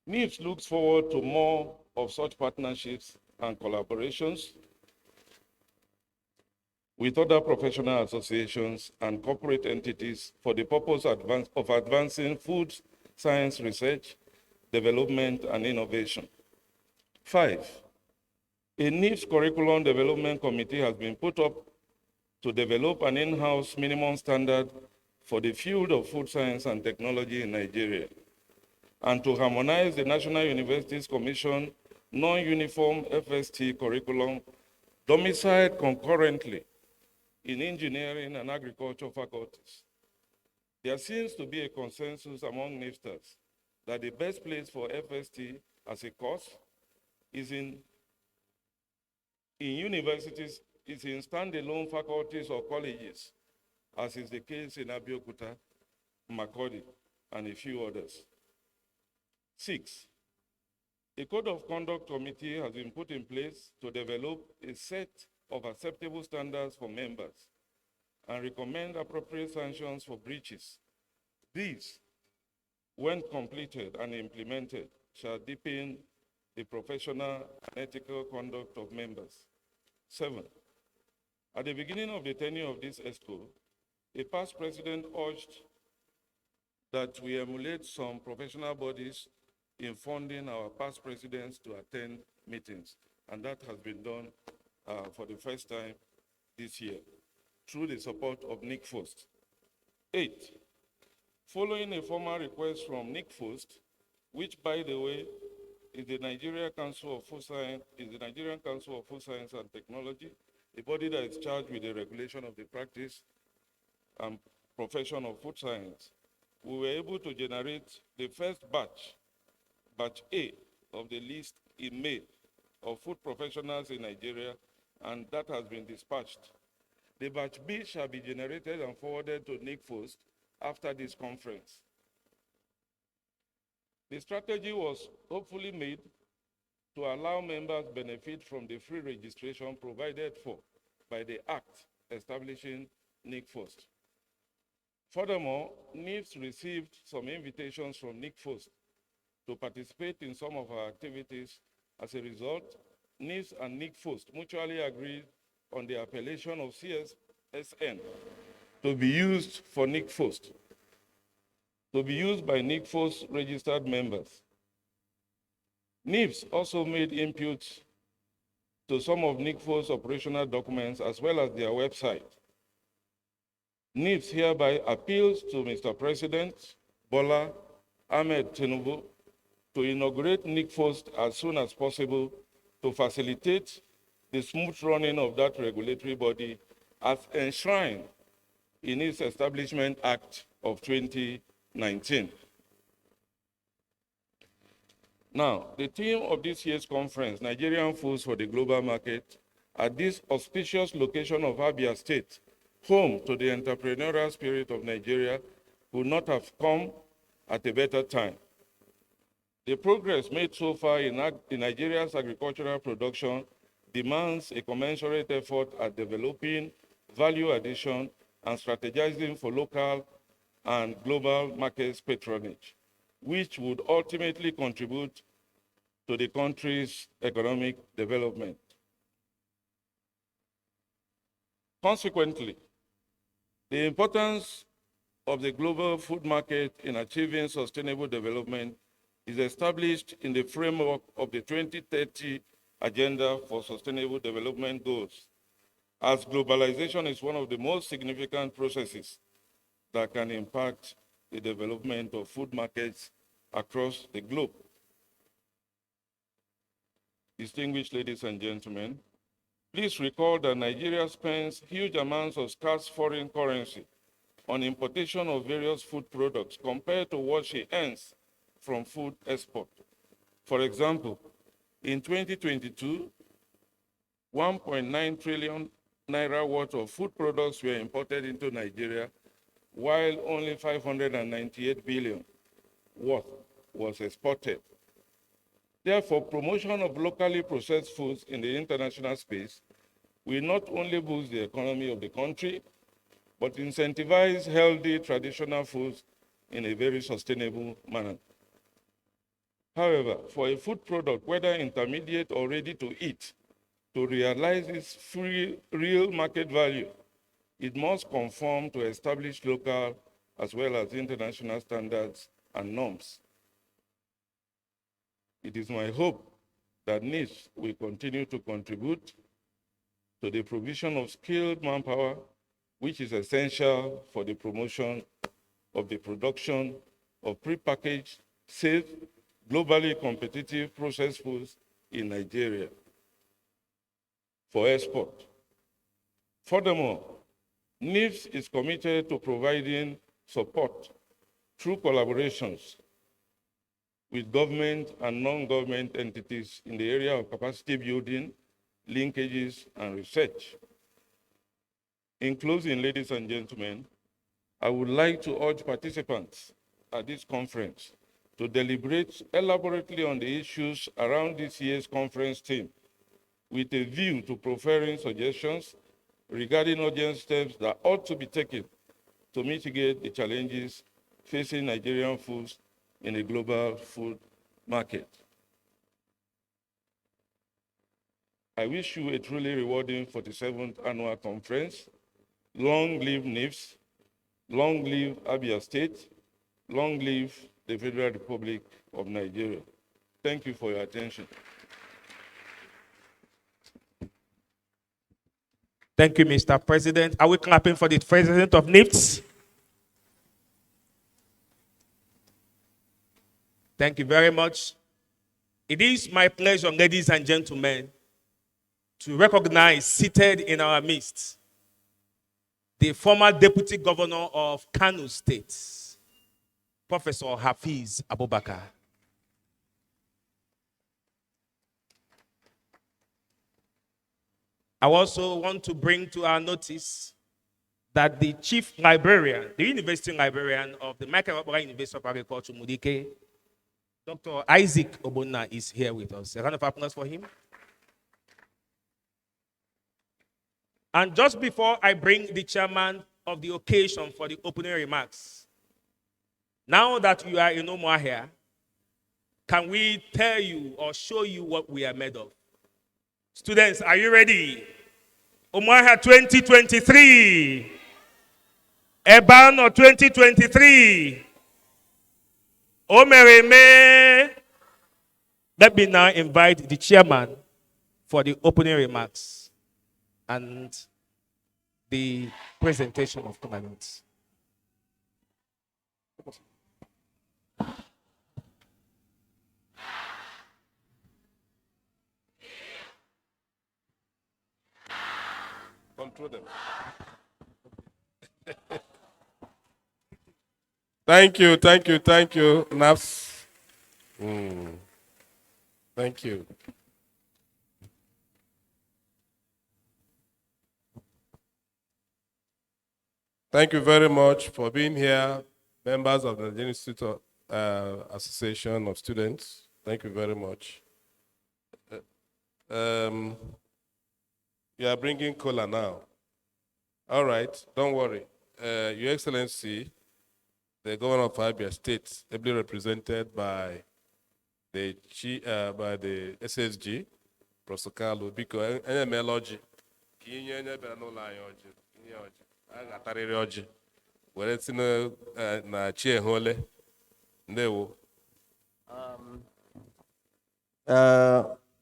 Nifst looks forward to more of such partnerships and collaborations with other professional associations and corporate entities for the purpose of advancing food science research, development, and innovation. 5, a Nifst Curriculum Development Committee has been put up to develop an in-house minimum standard for the field of food science and technology in Nigeria, and to harmonize the National Universities Commission non-uniform FST curriculum domiciled concurrently in engineering and agriculture faculties. There seems to be a consensus among Nifters that the best place for FST as a course is in universities, is in standalone faculties or colleges, as is the case in Abeokuta, Makurdi, and a few others. 6, a Code of Conduct Committee has been put in place to develop a set of acceptable standards for members and recommend appropriate sanctions for breaches. These, when completed and implemented, shall deepen the professional and ethical conduct of members. 7, at the beginning of the tenure of this ESCO, a past president urged that we emulate some professional bodies in funding our past presidents to attend meetings, and that has been done for the first time this year through the support of Nick Fost. 8, following a formal request from Nick Fost, which, by the way, is the Nigerian Council of Food Science, and Technology, a body that is charged with the regulation of the practice and profession of food science. We were able to generate the first batch A of the list in May of food professionals in Nigeria, and that has been dispatched. The batch B shall be generated and forwarded to Nick Fost after this conference. The strategy was hopefully made to allow members benefit from the free registration provided for by the Act establishing Nick Fost. Furthermore, Nifst received some invitations from Nick Fost to participate in some of our activities. As a result, Nifst and Nick Fost mutually agreed on the appellation of CSSN to be used for Nick Fost. to be used by NICFOS registered members. Nifst also made inputs to some of NICFOS operational documents as well as their website. Nifst hereby appeals to Mr. President Bola Ahmed Tinubu to inaugurate NICFOS as soon as possible to facilitate the smooth running of that regulatory body as enshrined in its Establishment Act of 2019. Now, the theme of this year's conference, Nigerian Foods for the Global Market, at this auspicious location of Abia State, home to the entrepreneurial spirit of Nigeria, could not have come at a better time. The progress made so far in Nigeria's agricultural production demands a commensurate effort at developing value addition and strategizing for local and global markets patronage, which would ultimately contribute to the country's economic development. Consequently, the importance of the global food market in achieving sustainable development is established in the framework of the 2030 Agenda for Sustainable Development Goals, as globalization is one of the most significant processes that can impact the development of food markets across the globe. Distinguished ladies and gentlemen, please recall that Nigeria spends huge amounts of scarce foreign currency on importation of various food products compared to what she earns from food export. For example, in 2022, 1.9 trillion naira worth of food products were imported into Nigeria, while only 598 billion worth was exported. Therefore, promotion of locally processed foods in the international space will not only boost the economy of the country, but incentivize healthy traditional foods in a very sustainable manner. However, for a food product, whether intermediate or ready to eat, to realize its real market value, it must conform to established local as well as international standards and norms. It is my hope that Nifst will continue to contribute to the provision of skilled manpower, which is essential for the promotion of the production of prepackaged, safe, globally competitive processed foods in Nigeria for export. Furthermore, Nifst is committed to providing support through collaborations with government and non-government entities in the area of capacity building, linkages, and research. In closing, ladies and gentlemen, I would like to urge participants at this conference to deliberate elaborately on the issues around this year's conference theme, with a view to preferring suggestions regarding urgent steps that ought to be taken to mitigate the challenges facing Nigerian foods in a global food market. I wish you a truly rewarding 47th annual conference. Long live Nifst, long live Abia State, long live the Federal Republic of Nigeria. Thank you for your attention. Thank you, Mr. President. Are we clapping for the President of Nifst? Thank you very much. It is my pleasure, ladies and gentlemen, to recognize seated in our midst the former Deputy Governor of Kano State, Professor Hafiz Abubakar. I also want to bring to our notice that the Chief Librarian, the University Librarian of the Michael Obara University of Agriculture, Mudike, Dr. Isaac Obonna, is here with us. A round of applause for him. And just before I bring the chairman of the occasion for the opening remarks, now that you are in Omar here, can we tell you or show you what we are made of? Students, are you ready? Omaha 2023. Ebano 2023. Omereme. Let me now invite the chairman for the opening remarks and the presentation of commandments. Control them. Thank you, Nifst. Thank you. Thank you very much for being here, members of the Nigerian Institute Association of Students. Thank you very much. You are bringing cola now. All right, don't worry. Your Excellency, the Governor of Abia State, ably represented by the SSG, Professor Carlo, because NMLOG, agatarịrị ọjị were tinye na chi ehole ndewo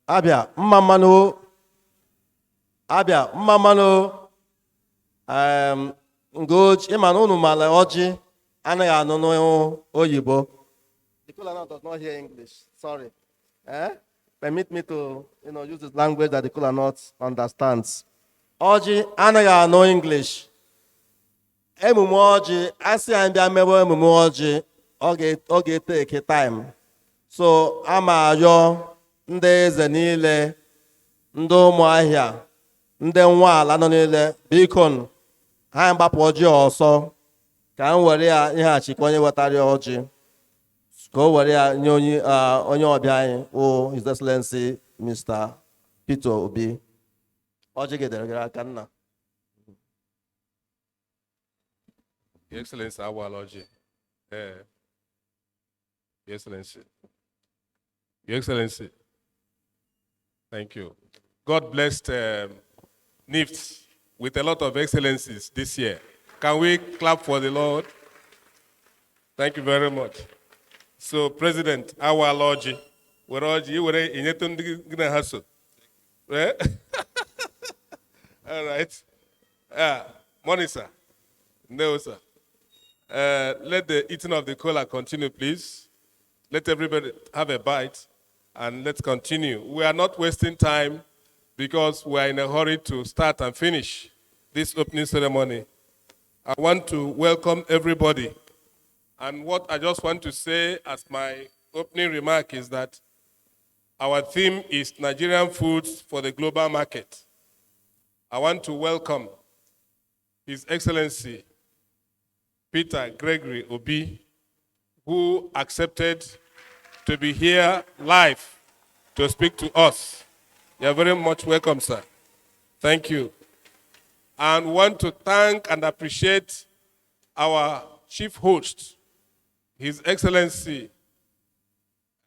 abịa mma mmanụ ngoji ịma na unu mara ọjị anaghị anụ n'oyibo. The kola does not hear English. Sorry. Permit me to use this language that the kola understands. Ọjị anaghị anụ English. Emume ọjị asị anyị bịa mewe emume ọjị ọ ga-eteke time. So ama ayọ ndị eze niile, ndị ụmụahịa, ndị nwa ala nọ niile, biko ha gbapụ ọjị ọsọ ka m were ya iheghachikwa onye wetara ọjị ka o were ya nye onye ọbịa anyị His Excellency Mr. Peter Obi. Ọjị gedere aka nna. Your Excellency, our Lord. Your Excellency. Your Excellency. Thank you. God blessed Nifst with a lot of excellencies this year. Can we clap for the Lord? Thank you very much. So, President, our Lord, you were in your hustle. All right. Morning, sir. No, sir. Let the eating of the cola continue, please. Let everybody have a bite, and let's continue. We are not wasting time because we are in a hurry to start and finish this opening ceremony. I want to welcome everybody. And what I just want to say as my opening remark is that our theme is Nigerian foods for the global market. I want to welcome His Excellency Peter Gregory Obi, who accepted to be here live to speak to us. You are very much welcome, sir. Thank you. And want to thank and appreciate our chief host, His Excellency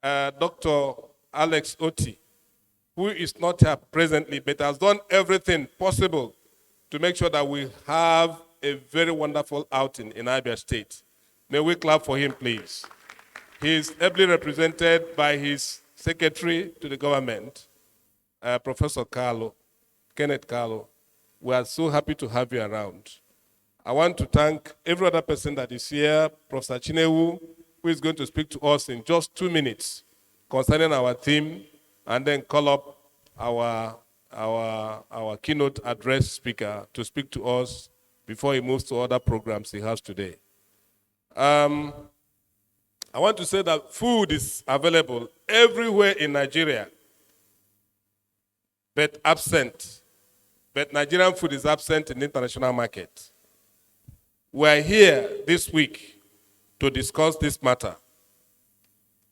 Dr. Alex Oti, who is not here presently, but has done everything possible to make sure that we have a very wonderful outing in Abia State. May we clap for him, please. He is ably represented by his secretary to the government, Professor Kenneth Carlo. We are so happy to have you around. I want to thank every other person that is here, Professor Chinewu, who is going to speak to us in just 2 minutes concerning our theme, and then call up our keynote address speaker to speak to us before he moves to other programs he has today. I want to say that food is available everywhere in Nigeria, but absent. But Nigerian food is absent in the international market. We are here this week to discuss this matter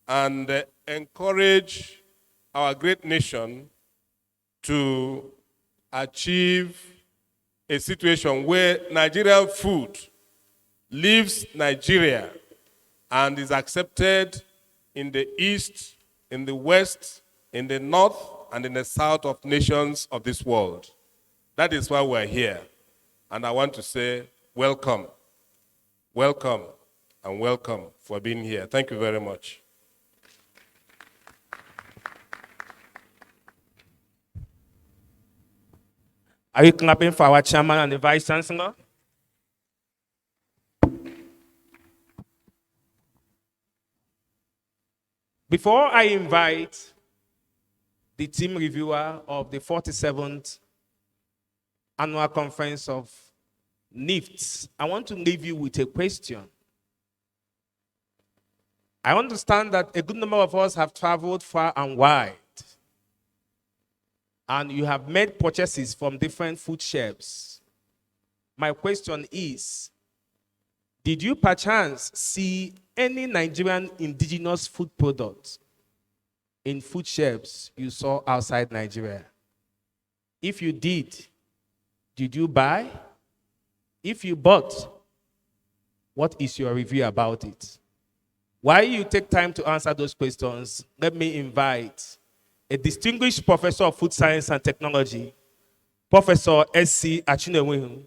and encourage our great nation to achieve a situation where Nigerian food leaves Nigeria and is accepted in the east, in the west, in the north, and in the south of nations of this world. That is why we're here. And I want to say, welcome. Welcome. and welcome for being here. Thank you very much. Are you clapping for our chairman and the vice chancellor? Before I invite the team reviewer of the 47th annual conference of Nifst, I want to leave you with a question. I understand that a good number of us have traveled far and wide, and you have made purchases from different food shelves. My question is, did you perchance see any Nigerian indigenous food products in food shelves you saw outside Nigeria? If you did you buy? If you bought, what is your review about it? While you take time to answer those questions, let me invite a distinguished professor of food science and technology, Professor S.C. Achinewehu,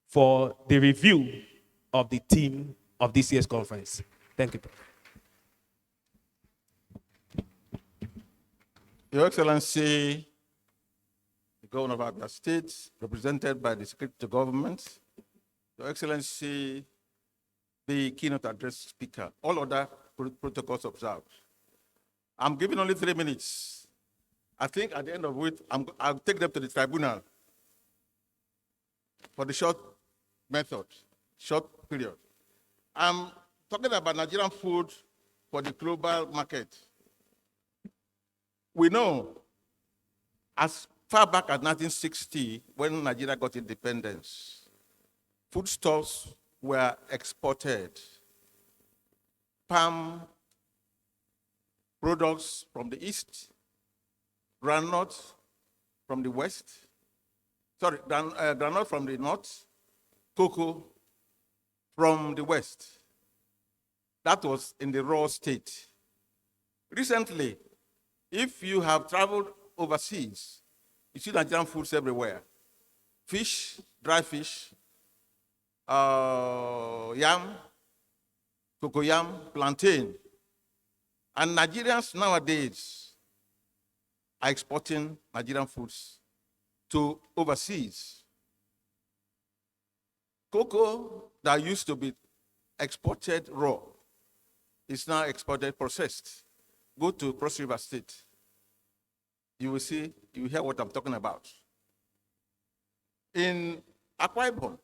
for the review of the theme of this year's conference. Thank you. Your Excellency, the Governor of Abia State, represented by the Secretary to Government, Your Excellency, the keynote address speaker, all other protocols observed. I'm giving only 3 minutes. I think at the end of which, I'll take them to the tribunal for the short method, short period. I'm talking about Nigerian food for the global market. We know as far back as 1960, when Nigeria got independence, foodstuffs were exported. Palm products from the east, groundnut from the west, groundnut from the north, cocoa from the west. That was in the raw state. Recently, if you have traveled overseas, you see Nigerian foods everywhere. Fish, dry fish, yam, cocoyam, plantain. And Nigerians nowadays are exporting Nigerian foods to overseas. Cocoa that used to be exported raw is now exported processed. Go to Cross River State. You will see, you will hear what I'm talking about. In Akwa Ibom,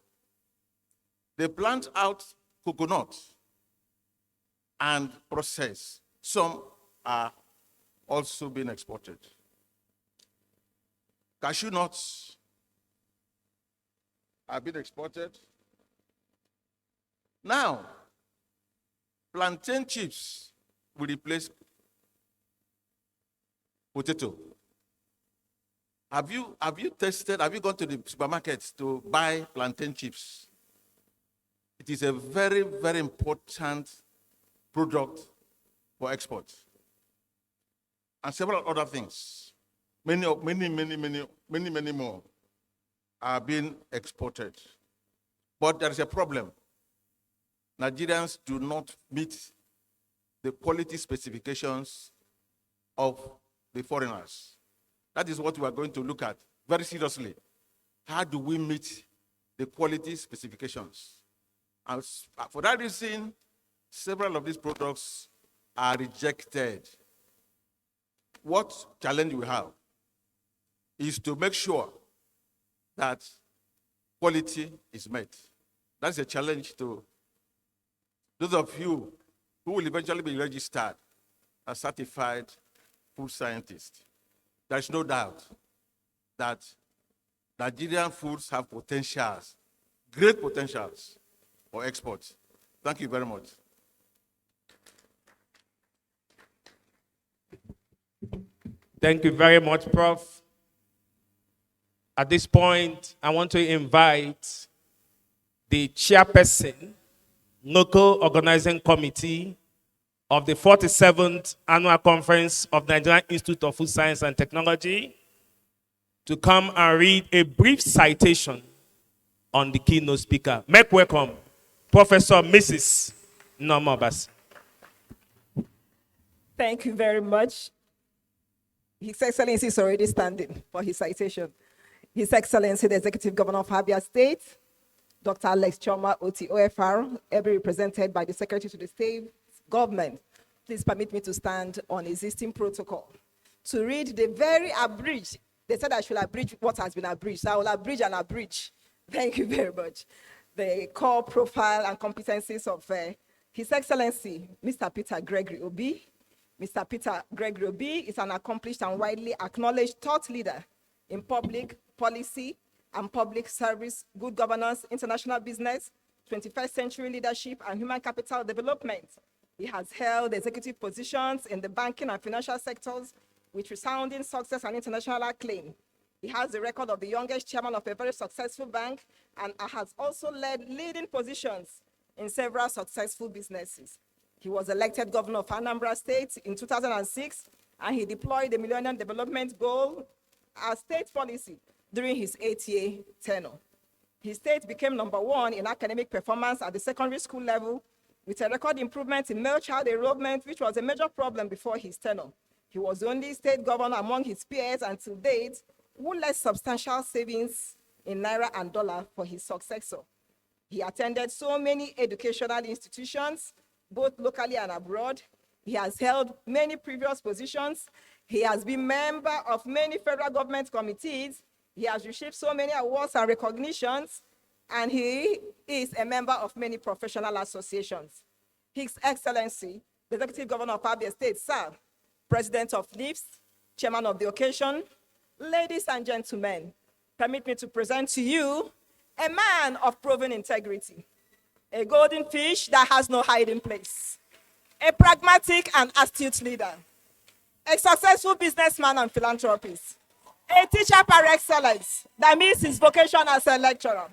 they plant out coconut and process. Some are also being exported. Cashew nuts are being exported. Now, plantain chips will replace potato. Have you gone to the supermarket to buy plantain chips? It is a very, very important product for export. And several other things. Many more are being exported. But there is a problem. Nigerians do not meet the quality specifications of the foreigners. That is what we are going to look at very seriously. How do we meet the quality specifications? And for that reason, several of these products are rejected. What challenge we have is to make sure that quality is met. That's a challenge to those of you who will eventually be registered as certified food scientists. There's no doubt that Nigerian foods have potentials, great potentials for export. Thank you very much. Thank you very much, Prof. At this point, I want to invite the chairperson, local organizing committee of the 47th Annual Conference of the Nigerian Institute of Food Science and Technology to come and read a brief citation on the keynote speaker. Make welcome Professor Mrs. No more, Bas. Thank you very much. His Excellency is already standing for his citation. His Excellency, the Executive Governor of Abia State, Dr. Alex Choma, OT, OFR, ably represented by the Secretary to the State Government. Please permit me to stand on existing protocol to read the very abridged. They said I should abridge what has been abridged, so I will abridge and abridge. Thank you very much. The core profile and competencies of His Excellency, Mr. Peter Gregory Obi. Mr. Peter Gregory Obi is an accomplished and widely acknowledged thought leader in public policy and public service, good governance, international business, 21st century leadership, and human capital development. He has held executive positions in the banking and financial sectors with resounding success and international acclaim. He has the record of the youngest chairman of a very successful bank and has also led leading positions in several successful businesses. He was elected governor of Anambra State in 2006, and he deployed the Millennium Development Goal as state policy during his 8-year tenure. His state became #1 in academic performance at the secondary school level, with a record improvement in male child enrollment, which was a major problem before his tenure. He was the only state governor among his peers until date who led substantial savings in naira and dollar for his successor. He attended so many educational institutions, both locally and abroad. He has held many previous positions. He has been member of many federal government committees. He has received so many awards and recognitions, and he is a member of many professional associations. His Excellency, the Executive Governor of Abia State, sir, President of Nifst, Chairman of the occasion, ladies and gentlemen, permit me to present to you a man of proven integrity, a golden fish that has no hiding place, a pragmatic and astute leader, a successful businessman and philanthropist, a teacher par excellence that meets his vocation as a lecturer,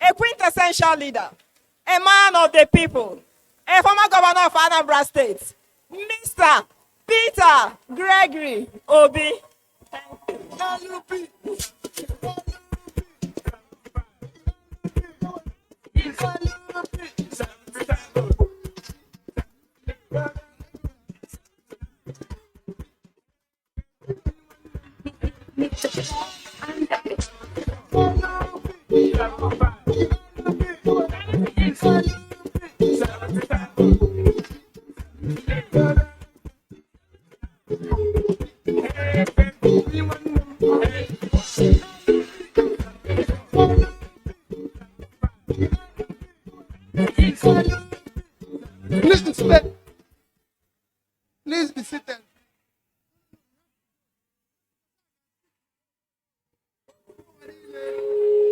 a quintessential leader, a man of the people, a former governor of Anambra State, Mr. Peter Gregory Obi. Please be seated.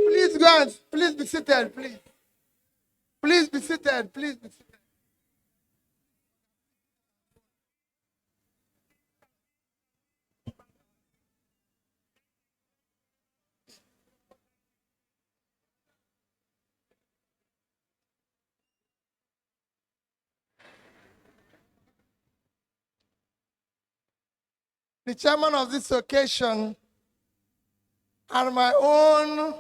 Please go on. Please be seated, please. Please be seated. Please be seated. The chairman of this occasion and my own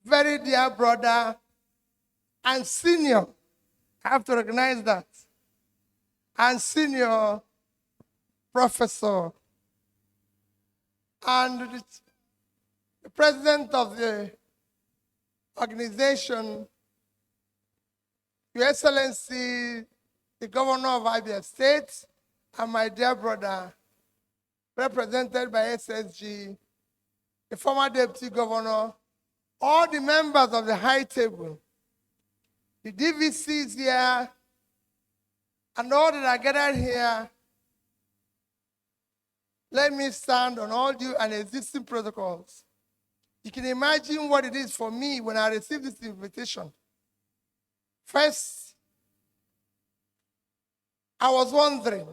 very dear brother and senior, I have to recognize that, and senior professor, and the president of the organization, Your Excellency, the governor of Abia State, and my dear brother, represented by SSG, the former deputy governor, all the members of the high table, the DVCs here, and all that are gathered here. Let me stand on all due and existing protocols. You can imagine what it is for me when I received this invitation. First, I was wondering,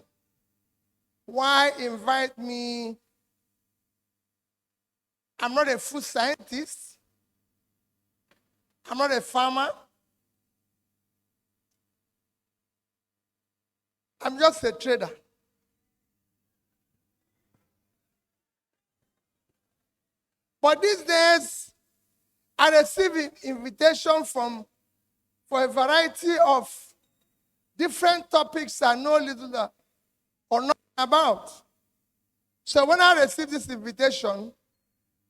why invite me? I'm not a food scientist. I'm not a farmer. I'm just a trader. But these days, I receive an invitation for a variety of different topics I know little or nothing about. So when I received this invitation,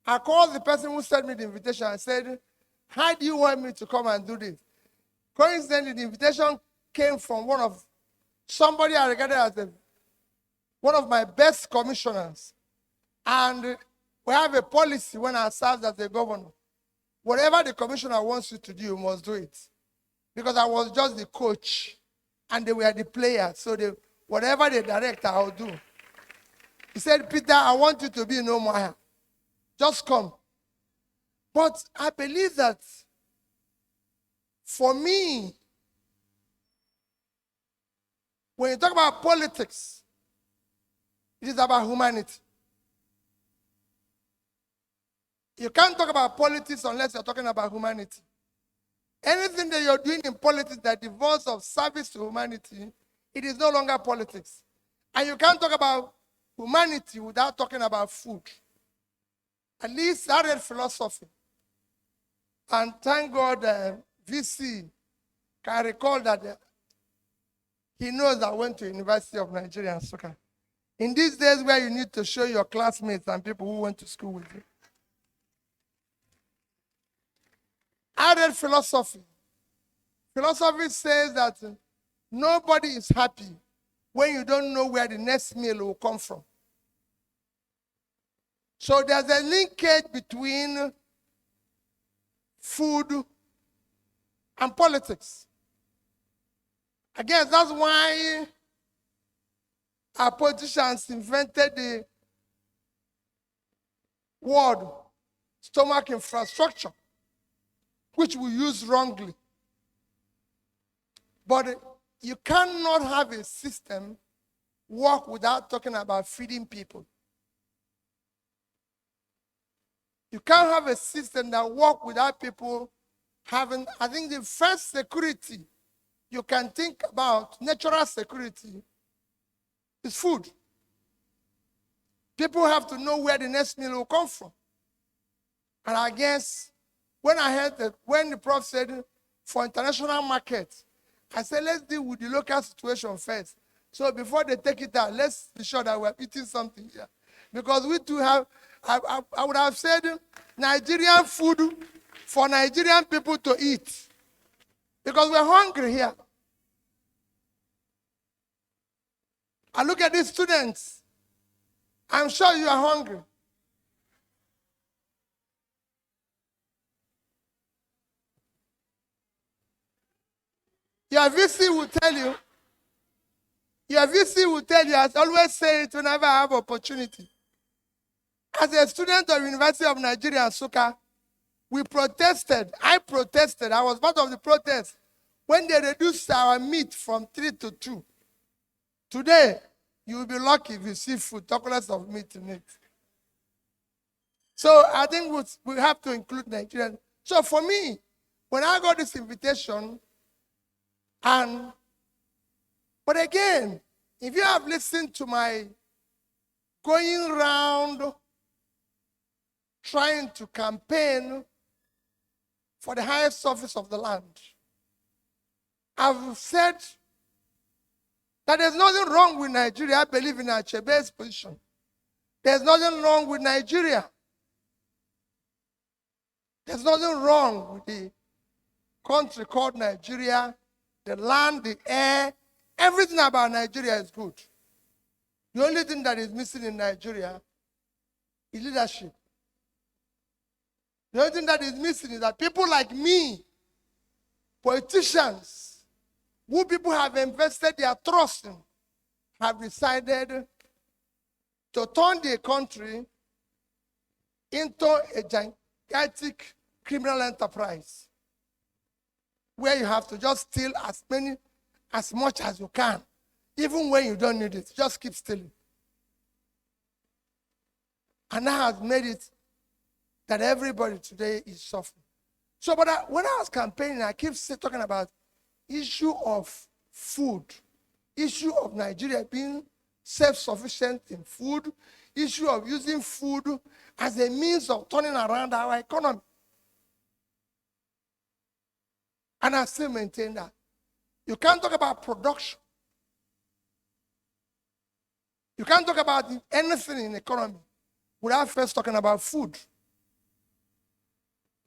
I called the person who sent me the invitation and said, how do you want me to come and do this? Coincidentally, the invitation came from somebody I regarded as one of my best commissioners. And we have a policy when I served as a governor. Whatever the commissioner wants you to do, you must do it. Because I was just the coach and they were the players. So whatever they direct, I'll do. He said, Peter, I want you to be no more. Just come. But I believe that for me, when you talk about politics, it is about humanity. You can't talk about politics unless you're talking about humanity. Anything that you're doing in politics that involves of service to humanity, it is no longer politics. And you can't talk about humanity without talking about food. At least I read philosophy. And thank God VC can recall that he knows I went to University of Nigeria and Nsukka. In these days where you need to show your classmates and people who went to school with you. I read philosophy. Philosophy says that nobody is happy when you don't know where the next meal will come from. So there's a linkage between food and politics. Again, that's why our politicians invented the word stomach infrastructure, which we use wrongly. But you cannot have a system work without talking about feeding people. You can't have a system that works without people having, I think the first security you can think about, natural security, is food. People have to know where the next meal will come from. And I guess when I heard that, when the prof said for international markets, I said, let's deal with the local situation first. So before they take it out, let's be sure that we're eating something here. Because we too have, I would have said Nigerian food for Nigerian people to eat. Because we're hungry here. I look at these students. I'm sure you are hungry. Your VC will tell you, I always say it whenever I have opportunity. As a student of University of Nigeria, Nsukka, we protested. I protested. I was part of the protest when they reduced our meat from 3 to 2. Today, you will be lucky if you see food, chocolates of meat in it. So I think we have to include Nigerian. So for me, when I got this invitation, but again, if you have listened to my going around trying to campaign for the highest office of the land, I've said that there's nothing wrong with Nigeria. I believe in Achebe's position. There's nothing wrong with Nigeria. There's nothing wrong with the country called Nigeria, the land, the air, everything about Nigeria is good. The only thing that is missing in Nigeria is leadership. The only thing that is missing is that people like me, politicians, who people have invested their trust in, have decided to turn the country into a gigantic criminal enterprise where you have to just steal as much as you can, even when you don't need it. Just keep stealing. And that has made it that everybody today is suffering. So, but when I was campaigning, I keep talking about issue of food, issue of Nigeria being self-sufficient in food, issue of using food as a means of turning around our economy. And I still maintain that. You can't talk about production. You can't talk about anything in the economy without first talking about food.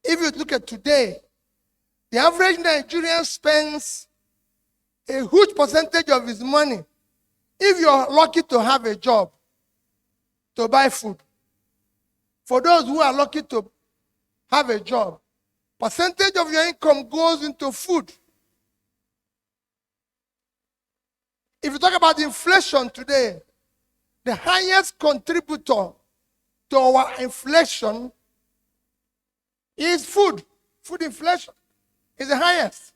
If you look at today, the average Nigerian spends a huge percentage of his money, if you're lucky to have a job, to buy food. For those who are lucky to have a job, percentage of your income goes into food. If you talk about inflation today, the highest contributor to our inflation is food. Food inflation is the highest.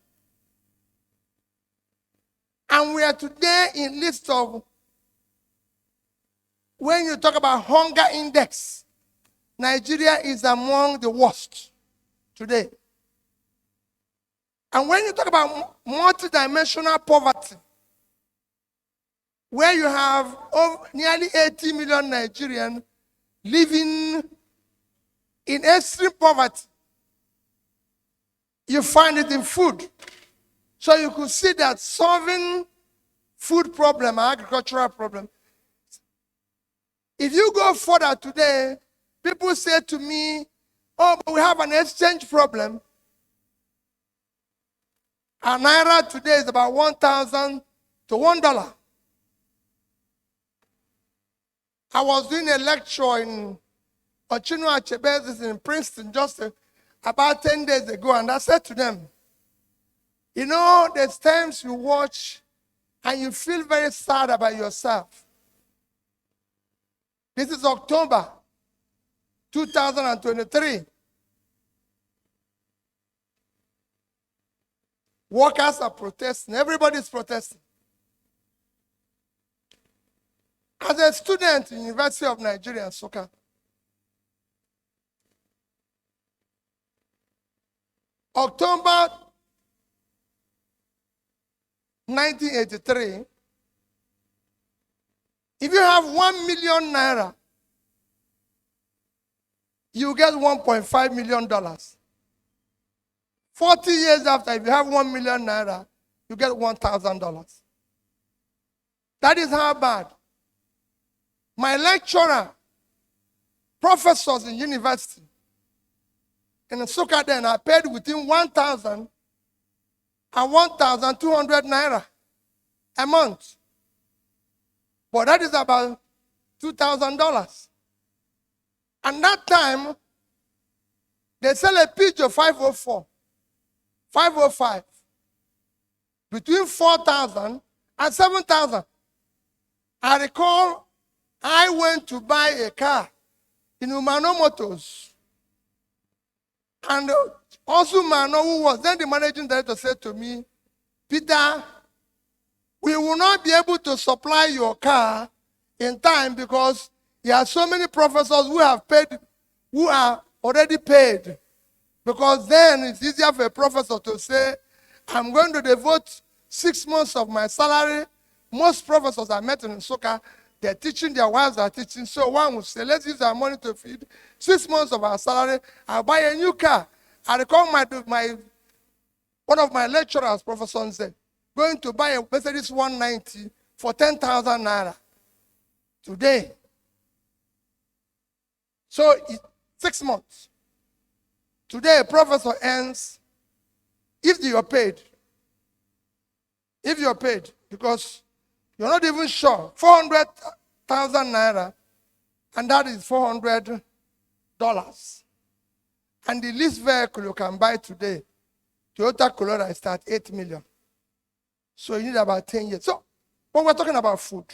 And we are today in list of, when you talk about hunger index, Nigeria is among the worst today. And when you talk about multidimensional poverty, where you have nearly 80 million Nigerians living in extreme poverty, you find it in food. So you could see that solving food problem, agricultural problem. If you go further today, people say to me, oh, but we have an exchange problem. A naira today is about 1,000 to $1. I was doing a lecture in Ochino Achebe in Princeton just about 10 days ago, and I said to them, you know, there's times you watch and you feel very sad about yourself. This is October 2023. Workers are protesting. Everybody's protesting. As a student in University of Nigeria, Nsukka, October 1983, if you have 1 million naira, you get $1.5 million. 40 years after, if you have 1 million naira, you get $1,000. That is how bad. My lecturer, professors in university, in Nsukka then are paid within 1,000 and 1,200 naira a month. But that is about $2,000. And that time, they sell a pigeon 504, 505, between 4,000 and 7,000. I recall I went to buy a car in Umano Motors. And also Umano, who was then the managing director, said to me, Peter, we will not be able to supply your car in time because there are so many professors who have paid, who are already paid. Because then it's easier for a professor to say, I'm going to devote 6 months of my salary. Most professors I met in Nsukka, they're teaching, their wives are teaching. So one would say, let's use our money to feed 6 months of our salary. I'll buy a new car. I recall one of my lecturers, Professor said, going to buy a Mercedes 190 for 10,000 naira today. So 6 months. Today, a professor earns, if you're paid, because you're not even sure, 400,000 naira, and that is $400. And the least vehicle you can buy today, Toyota Corolla, is at 8 million. So you need about 10 years. So, when we're talking about food,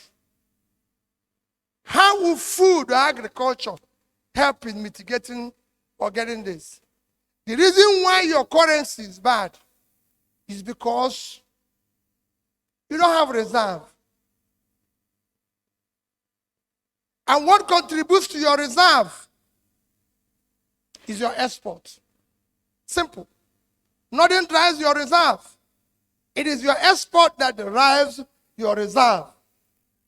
how will food or agriculture help in mitigating or getting this? The reason why your currency is bad is because you don't have reserve. And what contributes to your reserve is your export. Simple. Nothing drives your reserve. It is your export that derives your reserve.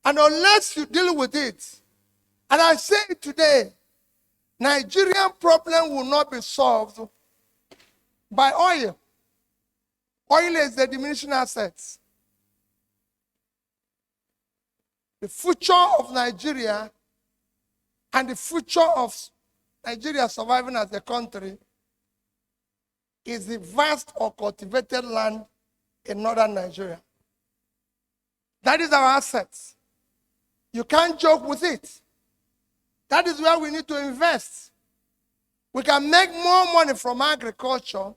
And unless you deal with it, and I say it today, Nigerian problem will not be solved by oil. Oil is a diminishing asset. The future of Nigeria and the future of Nigeria surviving as a country is the vast or cultivated land in northern Nigeria. That is our assets. You can't joke with it. That is where we need to invest. We can make more money from agriculture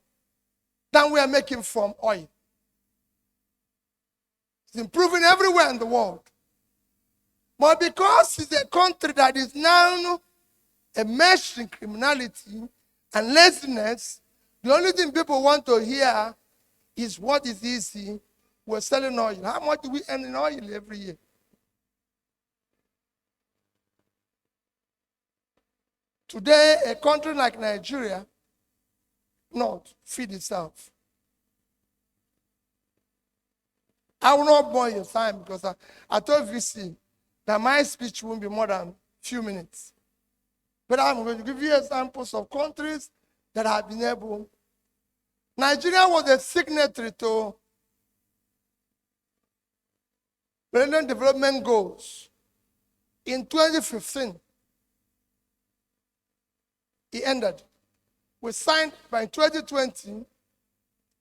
than we are making from oil. It's improving everywhere in the world. But because it's a country that is now immersed in criminality and laziness, the only thing people want to hear is what is easy. We're selling oil. How much do we earn in oil every year? Today, a country like Nigeria not feed itself. I will not bore your time because I told VC that my speech won't be more than a few minutes. But I'm going to give you examples of countries that have been able. Nigeria was a signatory to Millennium Development Goals in 2015. It ended. We signed by 2020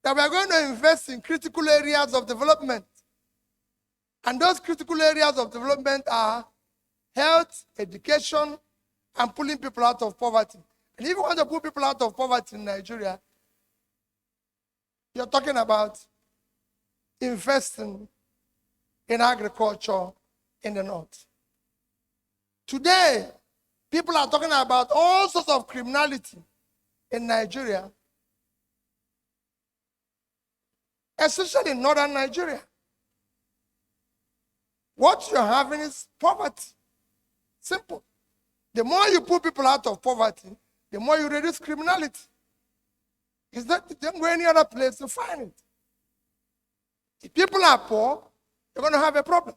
that we are going to invest in critical areas of development. And those critical areas of development are health, education, and pulling people out of poverty. And if you want to pull people out of poverty in Nigeria, you're talking about investing in agriculture in the north. Today, people are talking about all sorts of criminality in Nigeria, especially in northern Nigeria. What you're having is poverty. Simple. The more you put people out of poverty, the more you reduce criminality. Is that you don't go any other place to find it. If people are poor, you're going to have a problem.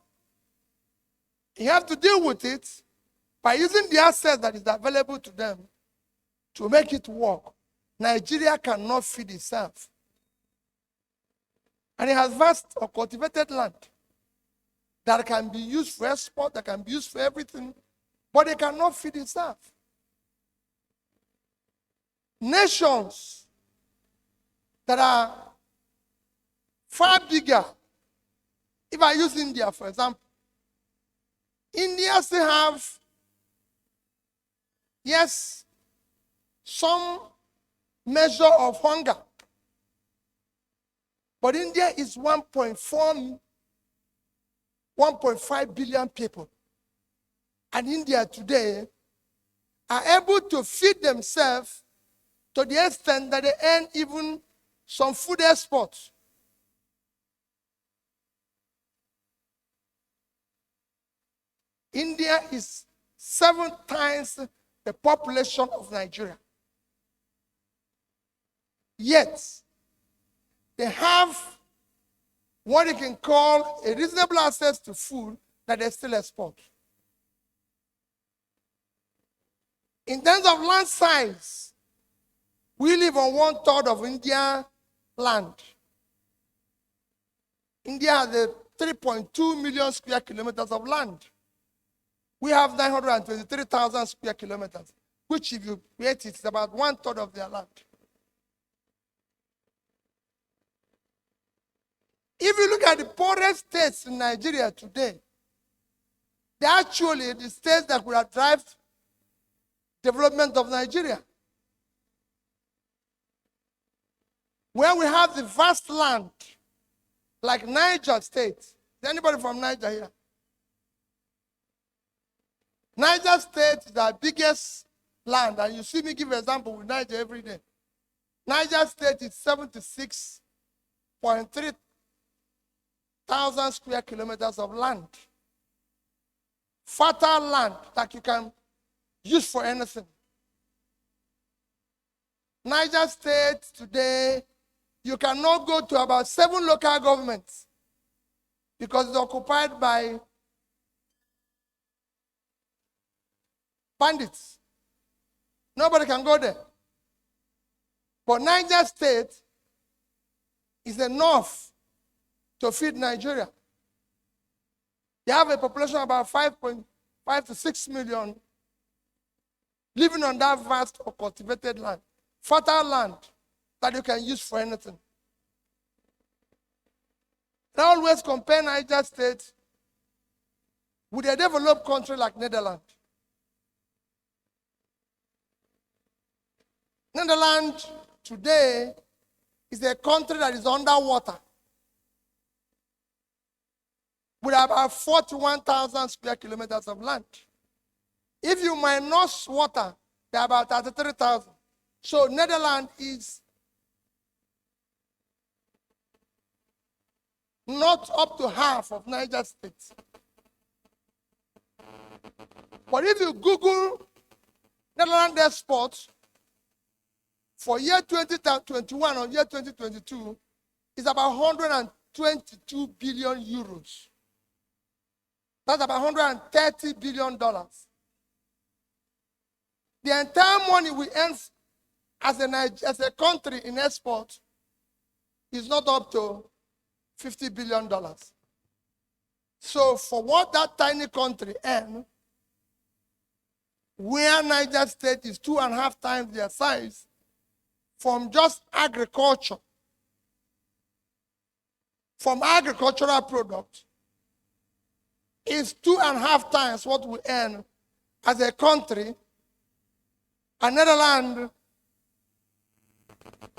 You have to deal with it by using the assets that is available to them to make it work. Nigeria cannot feed itself. And it has vast or cultivated land that can be used for export, that can be used for everything, but it cannot feed itself. Nations that are far bigger, if I use India, for example, India still have, yes, some measure of hunger. But India is 1.5 billion people. And India today are able to feed themselves to the extent that they earn even some food exports. India is 7 times the population of Nigeria. Yet, they have what you can call a reasonable access to food that they still export. In terms of land size, we live on 1/3 of India land. India has 3.2 million square kilometers of land. We have 923,000 square kilometers, which if you weight it, it's about 1/3 of their land. If you look at the poorest states in Nigeria today, they're actually the states that would have driven development of Nigeria. Where we have the vast land, like Niger State. Is there anybody from Niger here? Niger State is our biggest land, and you see me give an example with Niger every day. Niger State is 76.3 thousand square kilometers of land. Fertile land that you can use for anything. Niger State today, you cannot go to about 7 local governments because it's occupied by bandits. Nobody can go there. But Niger State is enough to feed Nigeria. They have a population of about 5.5 to 6 million living on that vast or cultivated land, fertile land that you can use for anything. I always compare Niger State with a developed country like Netherlands. Netherlands today is a country that is underwater with about 41,000 square kilometers of land. If you minus water, they're about 33,000. So Netherlands is not up to half of Niger State. But if you Google Netherlands exports for year 2021 or year 2022, it's about 122 billion euros. That's about $130 billion. The entire money we earn as a country in export is not up to $50 billion. So for what that tiny country earns, where Niger State is 2.5 times their size, from just agriculture, from agricultural products, is 2.5 times what we earn as a country. And Netherlands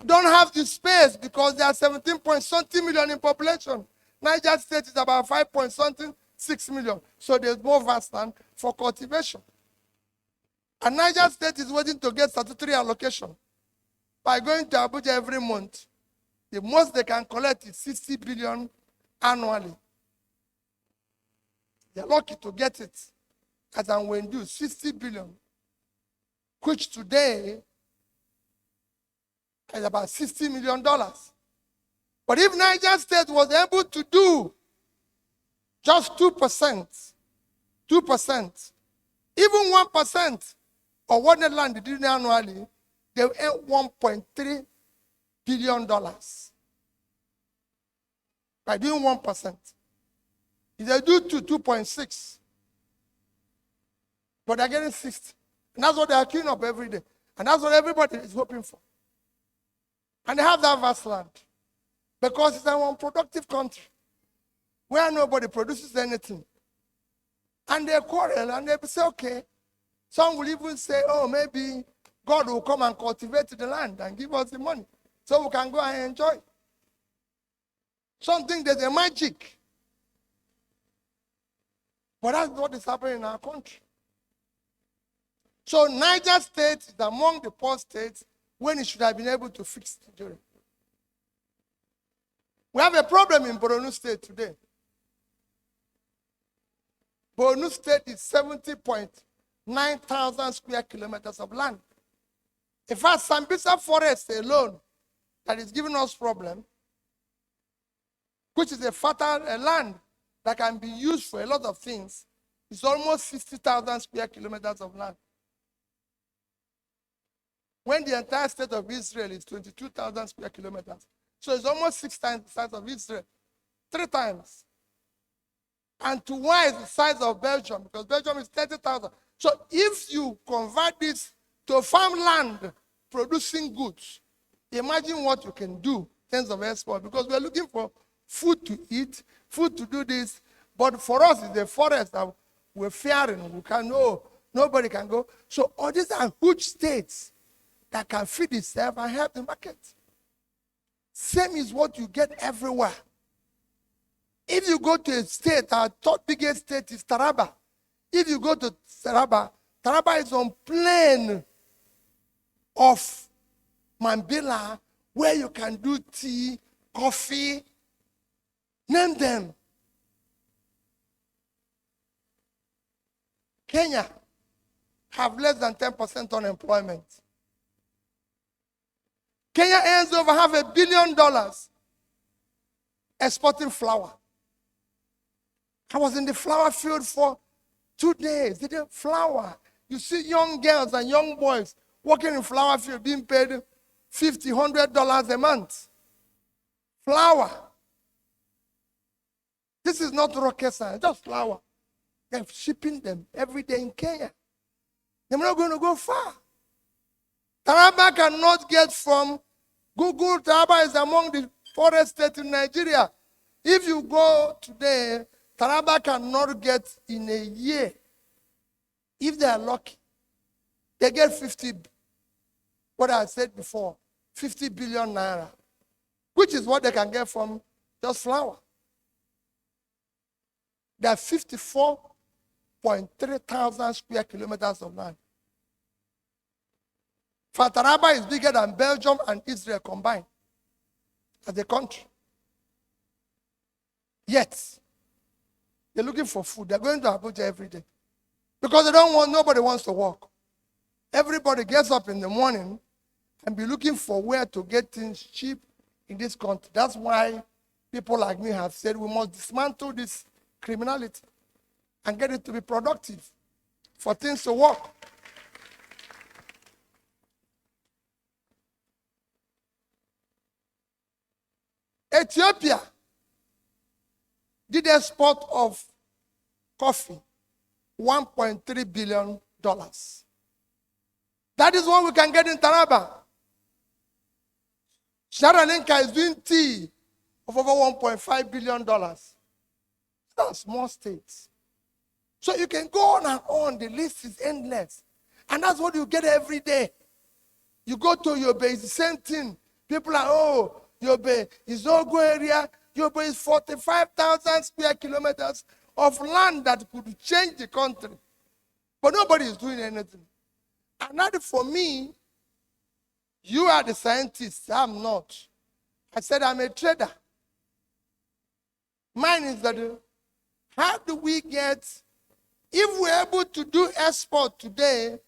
don't have the space because they are 17.something million in population. Niger State is about 5.6 million. So there's more vast land for cultivation. And Niger State is waiting to get statutory allocation by going to Abuja every month. The most they can collect is 60 billion annually. They're lucky to get it as and when due, 60 billion, which today is about $60 million. But if Niger State was able to do just 2%, even 1% of what Netherlands did annually, they will earn $1.3 billion by doing 1%. If they do 2.6, but they're getting 60. And that's what they are queuing up every day. And that's what everybody is hoping for. And they have that vast land. Because it's an unproductive country where nobody produces anything. And they quarrel and they say, okay. Some will even say, oh, maybe God will come and cultivate the land and give us the money so we can go and enjoy. Some think there's a magic. But that's what is happening in our country. So Niger State is among the poor states when it should have been able to fix Nigeria. We have a problem in Borno State today. Borno State is 70.9 thousand square kilometers of land. In fact, Sambisa Forest alone that is giving us problem, which is a fertile land that can be used for a lot of things, is almost 60,000 square kilometers of land. When the entire state of Israel is 22,000 square kilometers. So it's almost 6 times the size of Israel. 3 times. And twice the size of Belgium, because Belgium is 30,000. So if you convert this to farmland producing goods, imagine what you can do in terms of export. Because we're looking for food to eat, food to do this. But for us, it's the forest that we're fearing. We can know, nobody can go. So all these are huge states that can feed itself and help the market. Same is what you get everywhere. If you go to a state, our third biggest state is Taraba. If you go to Taraba, Taraba is on plain of Mambila, where you can do tea, coffee, name them. Kenya have less than 10% unemployment. Kenya earns over $500 million exporting flour. I was in the flour field for 2 days. They did flour. You see young girls and young boys working in flour field being paid $50, $100 a month. Flour. This is not rocket science, just flour. They're shipping them every day in Kenya. They're not going to go far. Taraba cannot get from Google. Taraba is among the poorest states in Nigeria. If you go today, Taraba cannot get in a year. If they are lucky, they get 50, what I said before, 50 billion naira, which is what they can get from just flour. There are 54.3 thousand square kilometers of land. Taraba is bigger than Belgium and Israel combined as a country. Yet, they're looking for food. They're going to Abuja every day. Because nobody wants to work. Everybody gets up in the morning and be looking for where to get things cheap in this country. That's why people like me have said we must dismantle this criminality and get it to be productive for things to work. Ethiopia did export of coffee, $1.3 billion. That is what we can get in Taraba. Sri Lanka is doing tea of over $1.5 billion. Those are small states. So you can go on and on. The list is endless. And that's what you get every day. You go to Yobe, it's the same thing. People are, oh, Yobe is Ogo area. Yobe is 45,000 square kilometers of land that could change the country. But nobody is doing anything. And that for me, you are the scientist, I'm not. I said I'm a trader. Mine is that how do we get, if we're able to do export today,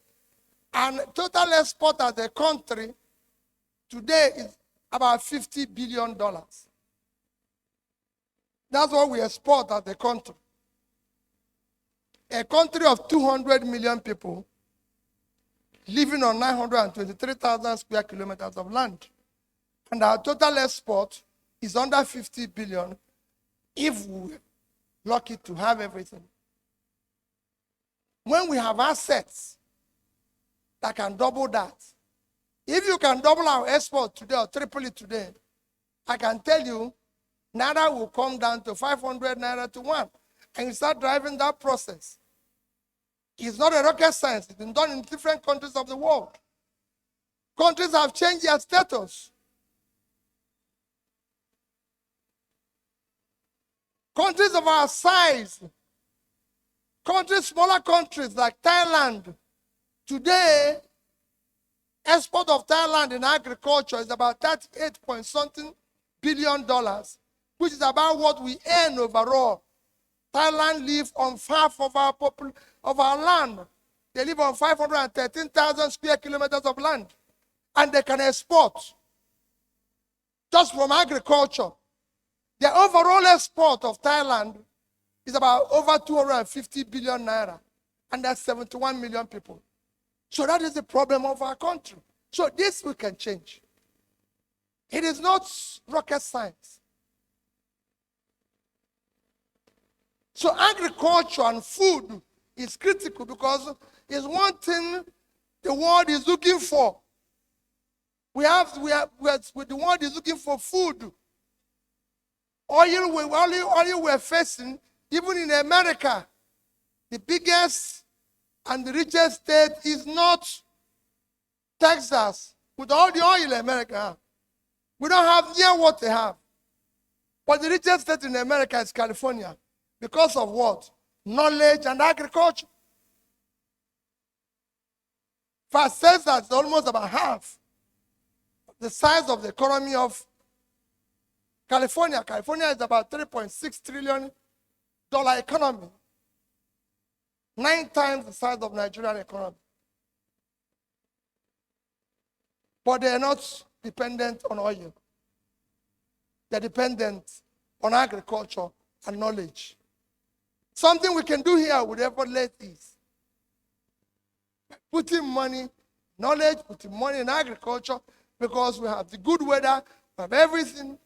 and total export as a country today is about $50 billion. That's what we export as a country. A country of 200 million people living on 923,000 square kilometers of land. And our total export is under 50 billion if we're lucky to have everything. When we have assets that can double that, if you can double our export today or triple it today, I can tell you, Naira will come down to 500 Naira to 1. And you start driving that process. It's not a rocket science. It's been done in different countries of the world. Countries have changed their status. Countries of our size, smaller countries like Thailand, today, export of Thailand in agriculture is about 38 point something billion dollars, which is about what we earn overall. Thailand live on half of our land. They live on 513,000 square kilometers of land. And they can export just from agriculture. The overall export of Thailand is about over 250 billion naira. And that's 71 million people. So that is the problem of our country. So this we can change. It is not rocket science. So agriculture and food is critical because it's one thing the world is looking for. The world is looking for food. Oil we're facing, even in America, the biggest and the richest state is not Texas, with all the oil America have. We don't have near what they have. But the richest state in America is California. Because of what? Knowledge and agriculture. First says that it's almost about half the size of the economy of California. California is about $3.6 trillion economy. 9 times the size of Nigerian economy. But they are not dependent on oil. They're dependent on agriculture and knowledge. Something we can do here with effortless ease. Putting money, knowledge, putting money in agriculture, because we have the good weather, we have everything.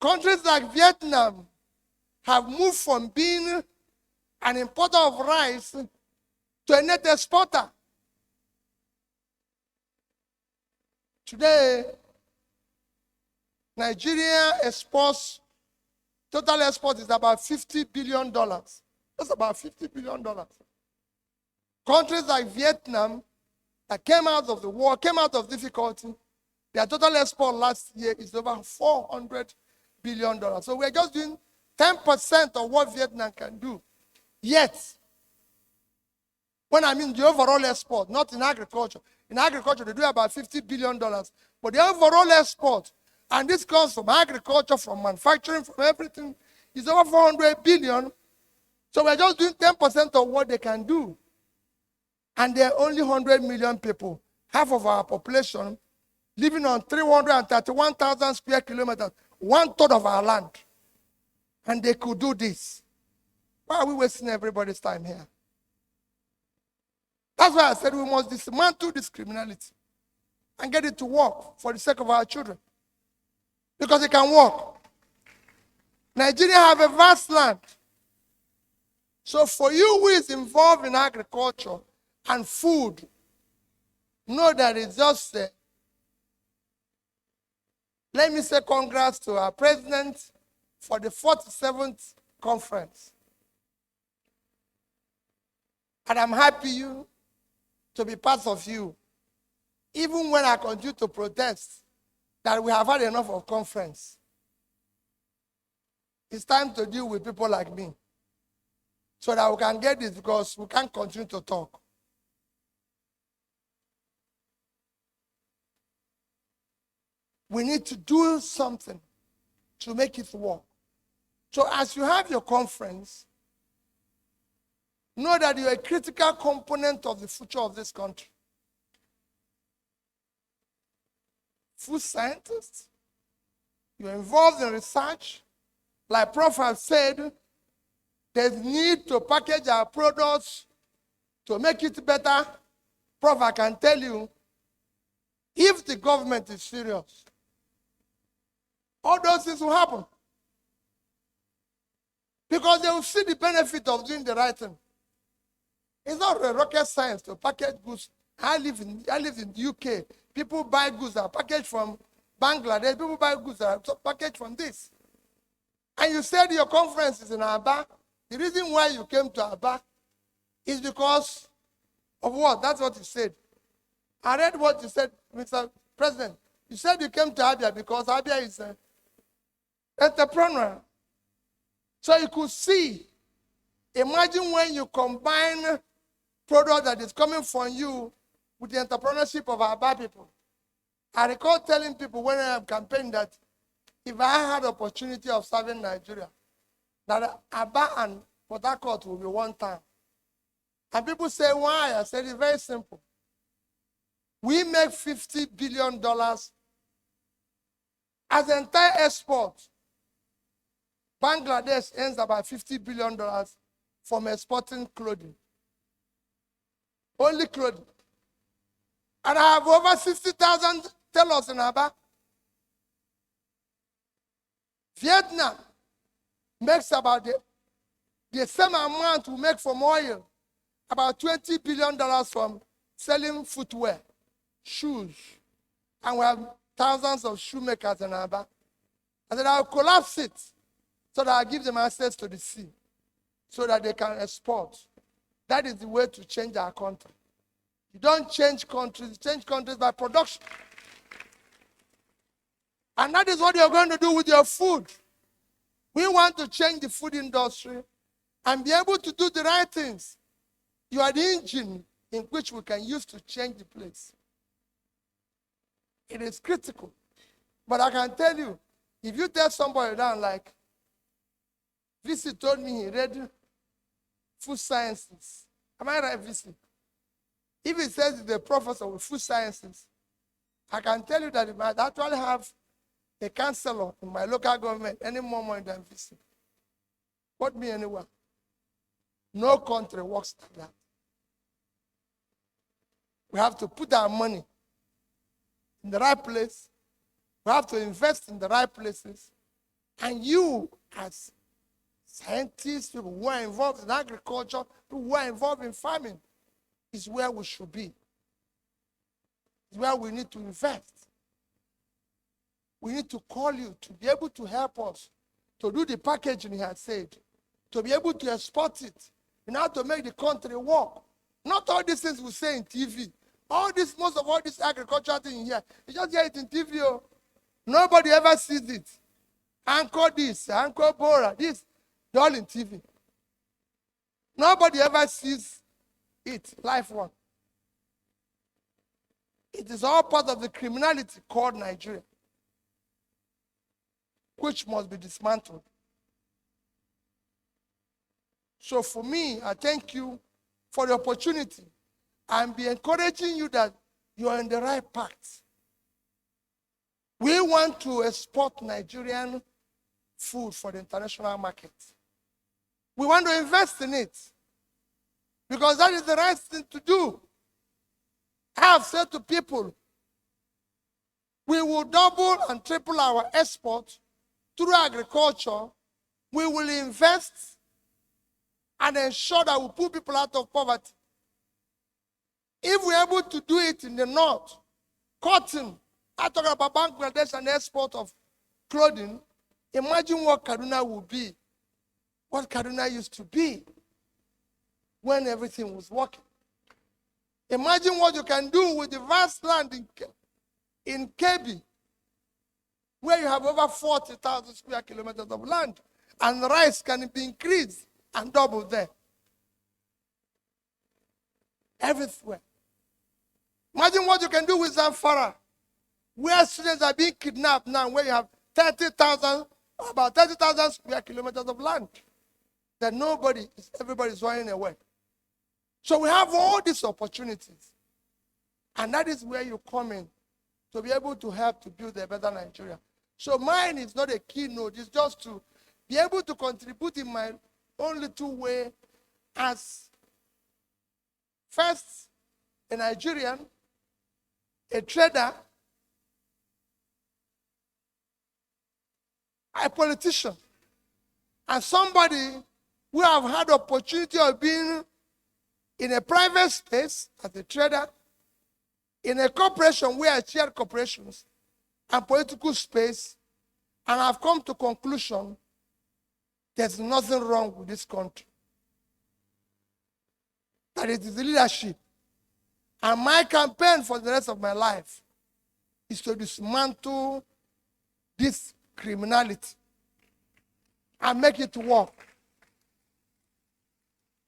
Countries like Vietnam have moved from being an importer of rice to a net exporter. Today, Nigeria exports, total export is about $50 billion. That's about $50 billion. Countries like Vietnam that came out of the war, came out of difficulty, their total export last year is over $400 billion. So we're just doing 10% of what Vietnam can do. Yet, when I mean the overall export, not in agriculture. In agriculture, they do about $50 billion. But the overall export, and this comes from agriculture, from manufacturing, from everything, is over 400 billion. So we're just doing 10% of what they can do. And there are only 100 million people, half of our population, living on 331,000 square kilometers, 1/3 of our land. And they could do this. Why are we wasting everybody's time here? That's why I said we must dismantle this criminality and get it to work for the sake of our children. Because it can work. Nigeria have a vast land. So for you who is involved in agriculture and food, know that it's just let me say congrats to our president for the 47th conference. And I'm happy to be part of you, even when I continue to protest that we have had enough of conference. It's time to deal with people like me so that we can get this, because we can't continue to talk. We need to do something to make it work. So as you have your conference, know that you're a critical component of the future of this country. Food scientists, you're involved in research. Like Prof has said, there's need to package our products to make it better. Prof, I can tell you, if the government is serious, all those things will happen. Because they will see the benefit of doing the right thing. It's not a rocket science to package goods. I live in the UK. People buy goods that are packaged from Bangladesh. People buy goods that are packaged from this. And you said your conference is in Aba. The reason why you came to Aba is because of what? That's what you said. I read what you said, Mr. President. You said you came to Abia because Abia is an entrepreneur. So you could see, imagine when you combine product that is coming from you with the entrepreneurship of our Aba people. I recall telling people when I am campaigning that if I had the opportunity of serving Nigeria, that Aba and Port Harcourt will be one time. And people say, why? I said, it's very simple. We make $50 billion as an entire export. Bangladesh earns about $50 billion from exporting clothing. Only clothing. And I have over 60,000 tailors in Aba. Vietnam makes about the same amount we make from oil, about $20 billion from selling footwear, shoes. And we have thousands of shoemakers in Aba. And then I'll collapse it so that I give them access to the sea so that they can export. That is the way to change our country. You don't change countries by production. And that is what you're going to do with your food. We want to change the food industry and be able to do the right things. You are the engine in which we can use to change the place. It is critical. But I can tell you, if you tell somebody down like, VC told me he read food sciences. Am I right, VC? If he says he's a professor with food sciences, I can tell you that he might actually have a counselor in my local government any more money than VC. Put me anywhere. No country works like that. We have to put our money in the right place. We have to invest in the right places. And you, as scientists, people who are involved in agriculture, people who are involved in farming, is where we should be. It's where we need to invest. We need to call you to be able to help us to do the packaging he has said, to be able to export it, in order to make the country work. Not all these things we say in TV. Most of all this agricultural thing here, you just hear it in TV. Oh. Nobody ever sees it. Anchor this, Anchor Bora, this, they're all in TV. Nobody ever sees it, live one. It is all part of the criminality called Nigeria, which must be dismantled. So for me, I thank you for the opportunity and be encouraging you that you are in the right path. We want to export Nigerian food for the international market. We want to invest in it because that is the right thing to do. I have said to people, we will double and triple our export through agriculture. We will invest and ensure that we put people out of poverty. If we're able to do it in the north, cotton, I'm talking about Bangladesh and the export of clothing, imagine what Kaduna will be, what Kaduna used to be when everything was working. Imagine what you can do with the vast land in Kebbi, where you have over 40,000 square kilometers of land, and rice can be increased and doubled there. Everywhere. Imagine what you can do with Zamfara, where students are being kidnapped now, where you have about 30,000 square kilometers of land that everybody is running away. So we have all these opportunities. And that is where you come in to be able to help to build a better Nigeria. So mine is not a keynote, it's just to be able to contribute in my own little way as first a Nigerian, a trader, a politician, and somebody who have had the opportunity of being in a private space as a trader, in a corporation where I chaired corporations, and political space, and I've come to conclusion there's nothing wrong with this country. That it is the leadership. And my campaign for the rest of my life is to dismantle this criminality and make it work.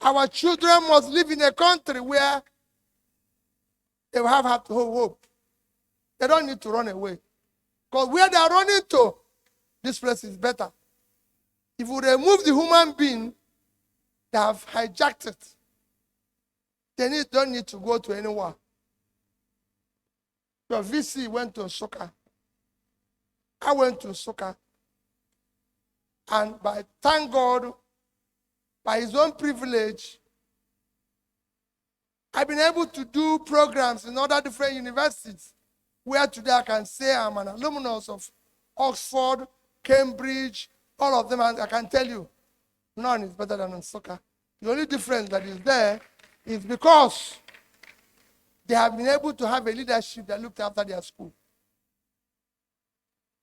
Our children must live in a country where they will have hope. They don't need to run away. Because where they are running to, this place is better. If we remove the human being that have hijacked it, they don't need to go to anywhere. Your VC went to Nsukka. I went to Nsukka. And thank God, by his own privilege, I've been able to do programs in other different universities where today I can say I'm an alumnus of Oxford, Cambridge, all of them, and I can tell you, none is better than Nsukka. The only difference that is there is because they have been able to have a leadership that looked after their school.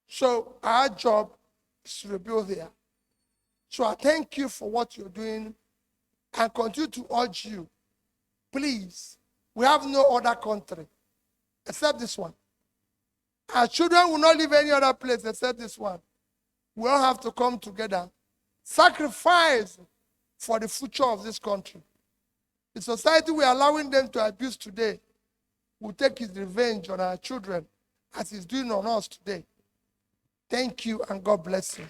So our job is to rebuild here. So I thank you for what you're doing and continue to urge you. Please, we have no other country except this one. Our children will not live any other place except this one. We all have to come together, sacrifice for the future of this country. The society we are allowing them to abuse today will take its revenge on our children as it's doing on us today. Thank you and God bless you.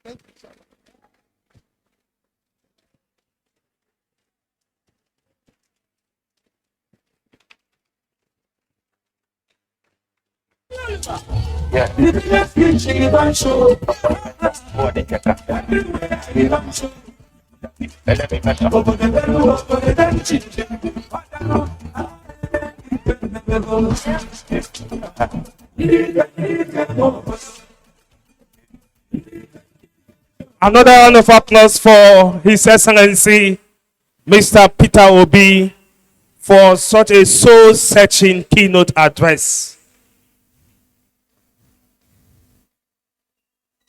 Thank you, sir. Another round of applause for His Excellency, Mr. Peter Obi, for such a soul-searching keynote address.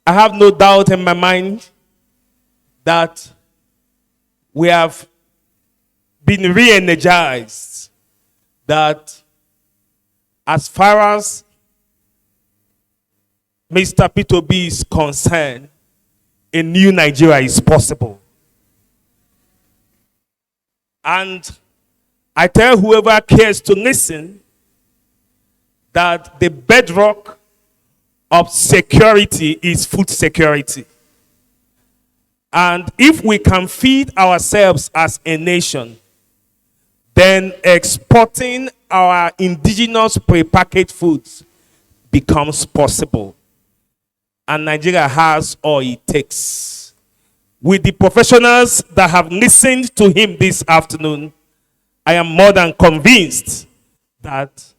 I have no doubt in my mind that we have been re-energized, that as far as Mr. Peter Obi is concerned, a new Nigeria is possible. And I tell whoever cares to listen that the bedrock of security is food security. And if we can feed ourselves as a nation, then exporting our indigenous prepackaged foods becomes possible. And Nigeria has all it takes. With the professionals that have listened to him this afternoon, I am more than convinced that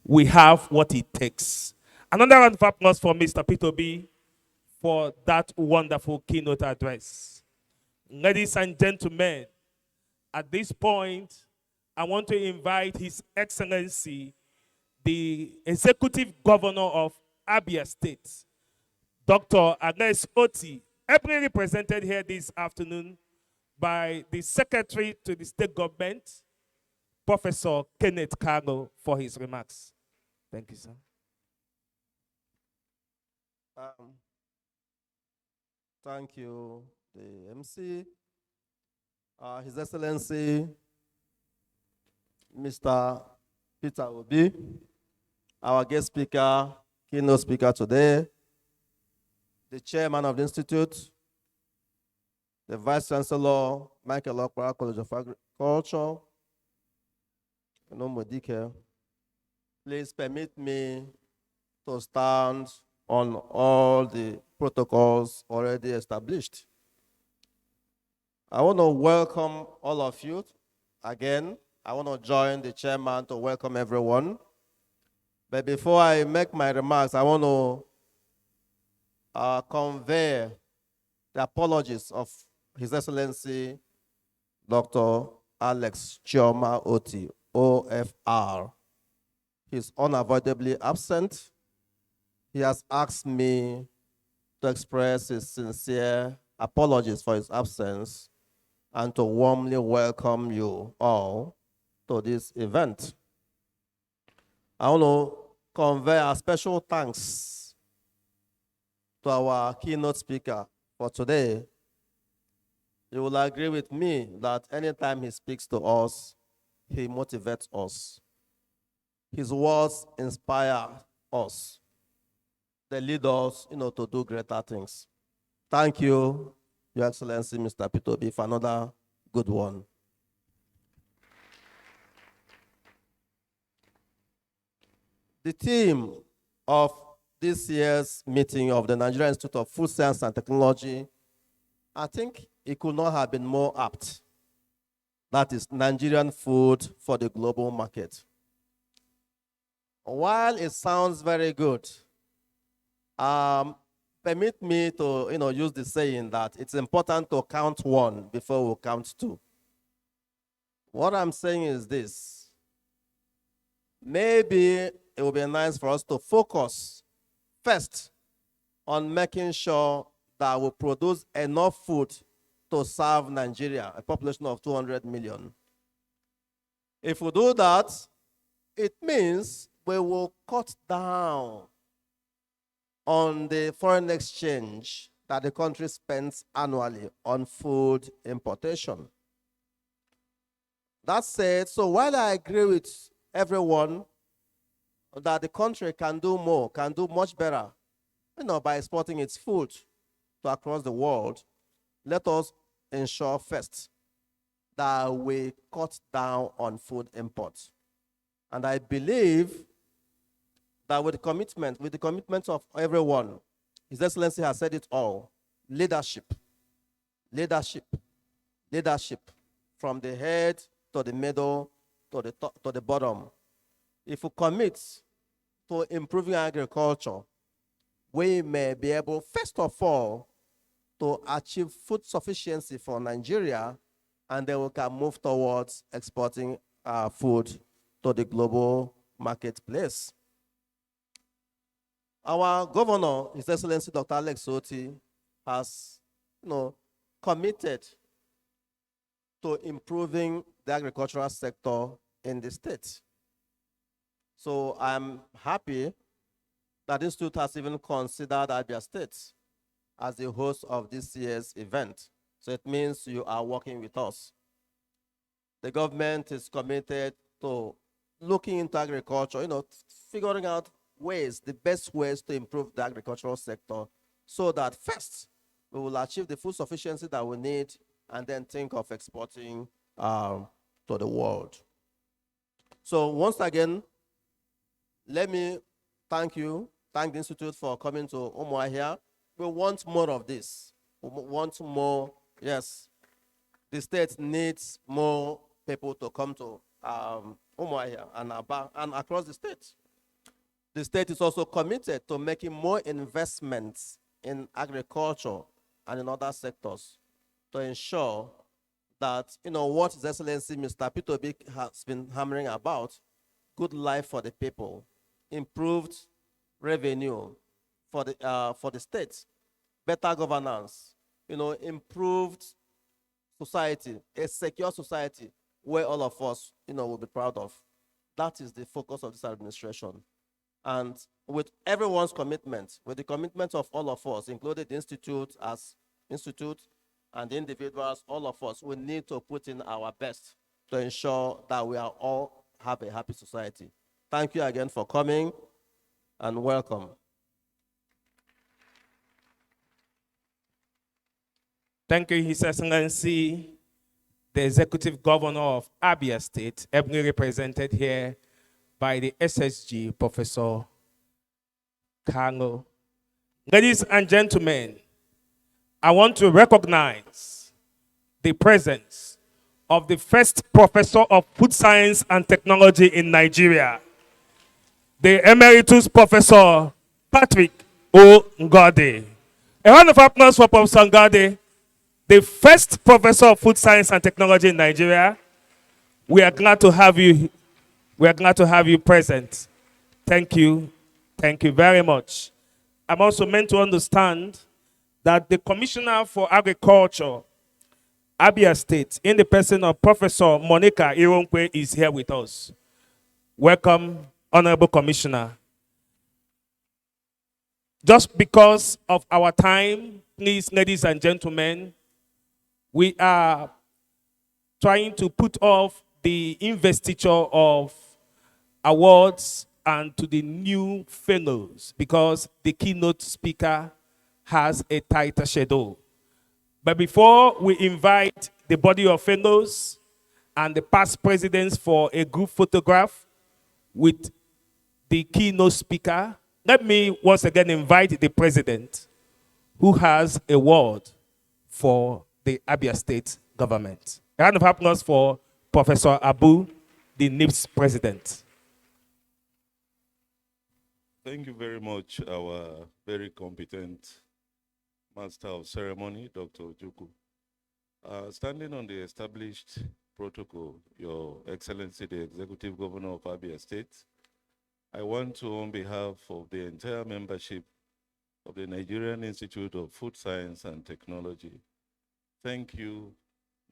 we have what it takes. Another round of applause for Mr. Peter Obi for that wonderful keynote address. Ladies and gentlemen, at this point, I want to invite His Excellency, the Executive Governor of Abia State, Dr. Agnes Oti, ably represented here this afternoon by the Secretary to the State Government, Professor Kenneth Cargo, for his remarks. Thank you, sir. Thank you, the MC. His Excellency, Mr. Peter Obi, our guest speaker, keynote speaker today, the chairman of the Institute, the Vice Chancellor, Michael Okpara College of Agriculture, Modike. Please permit me to stand on all the protocols already established. I want to welcome all of you again. I want to join the chairman to welcome everyone. But before I make my remarks, I want to convey the apologies of His Excellency Dr. Alex Chioma Oti, OFR. He's unavoidably absent. He has asked me to express his sincere apologies for his absence and to warmly welcome you all to this event. I want to convey a special thanks to our keynote speaker for today. You will agree with me that anytime he speaks to us, he motivates us. His words inspire us. They lead us, to do greater things. Thank you, Your Excellency, Mr. Peter Obi, for another good one. The theme of this year's meeting of the Nigerian Institute of Food Science and Technology, I think it could not have been more apt. That is Nigerian food for the global market. While it sounds very good, permit me to use the saying that it's important to count one before we count two. What I'm saying is this. Maybe it would be nice for us to focus first on making sure that we produce enough food to serve Nigeria, a population of 200 million. If we do that, it means we will cut down on the foreign exchange that the country spends annually on food importation. That said, so while I agree with everyone that the country can do more, can do much better, by exporting its food to across the world, let us ensure first that we cut down on food imports. And I believe that with the commitment of everyone, His Excellency has said it all, leadership, leadership from the head to the middle to the top, to the bottom. If we commit to improving agriculture, we may be able, first of all, to achieve food sufficiency for Nigeria, and then we can move towards exporting food to the global marketplace. Our governor, His Excellency Dr. Alex Oti, has committed to improving the agricultural sector in the state. So I'm happy that the institute has even considered Abia State as the host of this year's event. So it means you are working with us. The government is committed to looking into agriculture, figuring out ways, the best ways to improve the agricultural sector so that first we will achieve the food sufficiency that we need and then think of exporting to the world. So once again, let me thank the Institute for coming to Umuahia. We want more of this. We want more, yes. The state needs more people to come to Umuahia and Aba and across the state. The state is also committed to making more investments in agriculture and in other sectors to ensure that, what His Excellency Mr. Peter Obi has been hammering about, good life for the people, improved revenue for the state, better governance, improved society, a secure society where all of us, will be proud of. That is the focus of this administration. And with everyone's commitment, with the commitment of all of us, including the institute as institute and the individuals, all of us, we need to put in our best to ensure that we are all have a happy society. Thank you again for coming and welcome. Thank you, His Excellency, the Executive Governor of Abia State, ably represented here by the SSG, Professor Carlo. Ladies and gentlemen, I want to recognize the presence of the first professor of food science and technology in Nigeria, the Emeritus Professor Patrick O. Ngode. A round of applause for Professor Ngode, the first professor of food science and technology in Nigeria. We are glad to have you. We are glad to have you present. Thank you. Thank you very much. I'm also meant to understand that the Commissioner for Agriculture, Abia State, in the person of Professor Monica Ironkwe, is here with us. Welcome, Honorable Commissioner. Just because of our time, please, ladies and gentlemen, we are trying to put off the investiture of awards and to the new fellows because the keynote speaker has a tighter schedule. But before we invite the body of fellows and the past presidents for a group photograph with the keynote speaker, let me once again invite the president who has a word for the Abia State government. A round of applause for Professor Abu, the Nifst president. Thank you very much, our very competent Master of Ceremony, Dr. Ojuku. Standing on the established protocol, Your Excellency, the Executive Governor of Abia State, I want to, on behalf of the entire membership of the Nigerian Institute of Food Science and Technology, thank you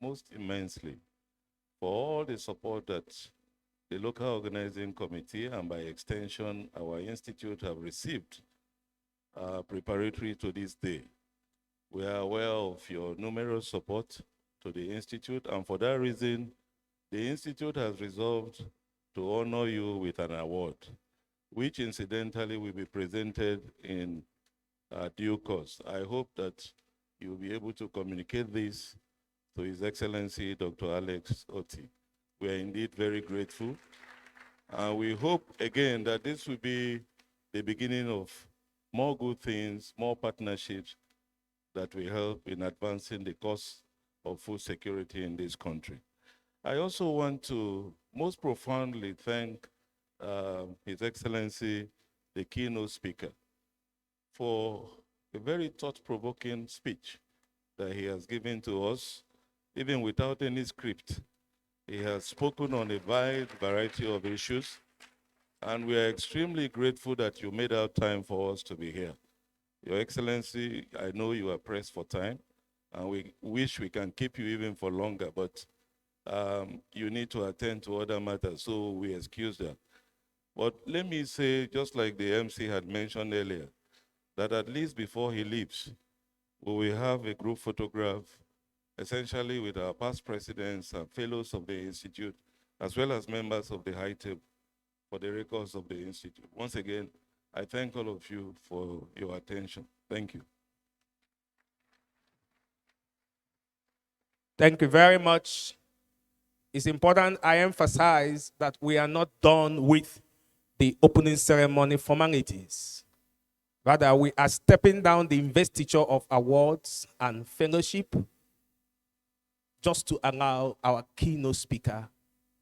most immensely for all the support that the local organizing committee and by extension our institute have received preparatory to this day. We are aware of your numerous support to the institute, and for that reason, the institute has resolved to honor you with an award, which incidentally will be presented in due course. I hope that you'll be able to communicate this to His Excellency Dr. Alex Oti. We are indeed very grateful. And we hope again that this will be the beginning of more good things, more partnerships that will help in advancing the cause of food security in this country. I also want to most profoundly thank His Excellency, the keynote speaker, for a very thought-provoking speech that he has given to us, even without any script. He has spoken on a wide variety of issues, and we are extremely grateful that you made out time for us to be here. Your Excellency, I know you are pressed for time, and we wish we can keep you even for longer, but you need to attend to other matters, so we excuse that. But let me say, just like the MC had mentioned earlier, that at least before he leaves, we will have a group photograph, essentially with our past presidents and fellows of the Institute, as well as members of the high table for the records of the Institute. Once again, I thank all of you for your attention. Thank you. Thank you very much. It's important I emphasize that we are not done with the opening ceremony formalities. Rather, we are stepping down the investiture of awards and fellowship just to allow our keynote speaker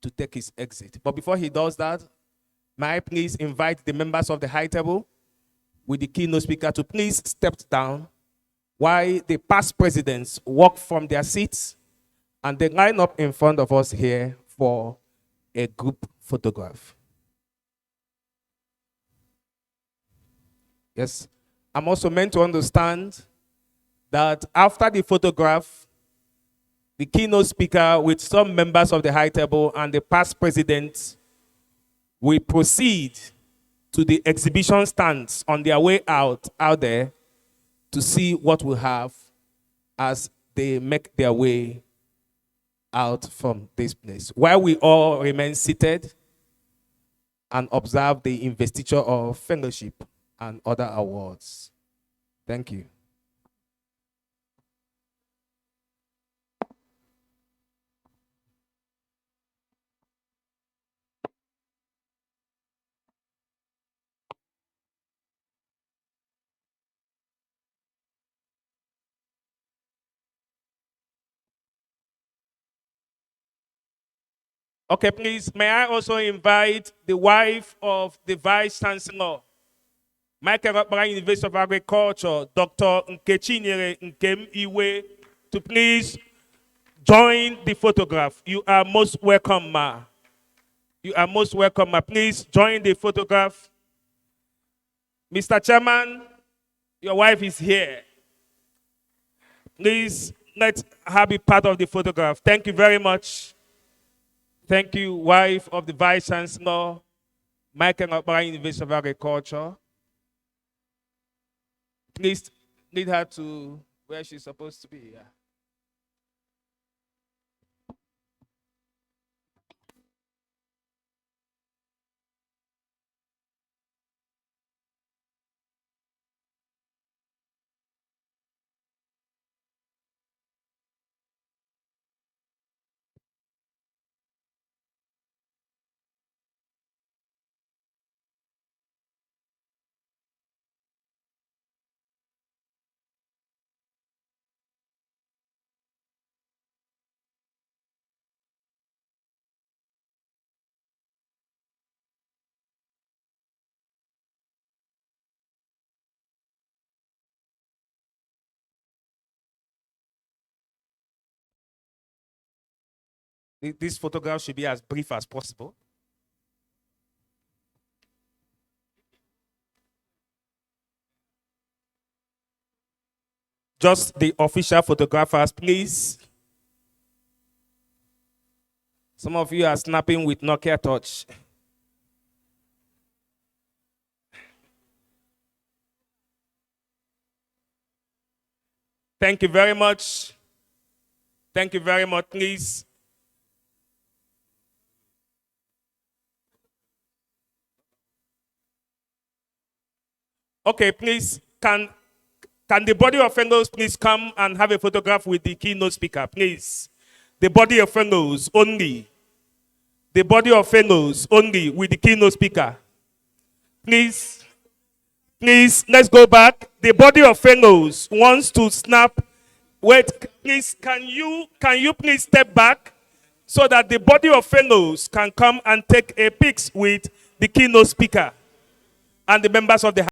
to take his exit. But before he does that, may I please invite the members of the high table with the keynote speaker to please step down while the past presidents walk from their seats and they line up in front of us here for a group photograph. Yes, I'm also meant to understand that after the photograph, the keynote speaker with some members of the high table and the past presidents will proceed to the exhibition stands on their way out there to see what we have as they make their way out from this place. While we all remain seated and observe the investiture of fellowship and other awards. Thank you. Okay, please, may I also invite the wife of the Vice Chancellor, Michael Okpara University of Agriculture, Dr. Nkechinyere Nkem Iwe, to please join the photograph. You are most welcome, ma. You are most welcome, ma. Please join the photograph. Mr. Chairman, your wife is here. Please let her be part of the photograph. Thank you very much. Thank you, wife of the Vice Chancellor, Michael Okpara University of Agriculture. Please lead her to where she's supposed to be. Yeah. This photograph should be as brief as possible. Just the official photographers, please. Some of you are snapping with Nokia Touch. Thank you very much. Thank you very much, please. Okay, please, can the body of fellows please come and have a photograph with the keynote speaker, please? The body of fellows only. The body of fellows only with the keynote speaker. Please, let's go back. The body of fellows wants to snap Wait, please, can you please step back so that the body of fellows can come and take a pic with the keynote speaker and the members of the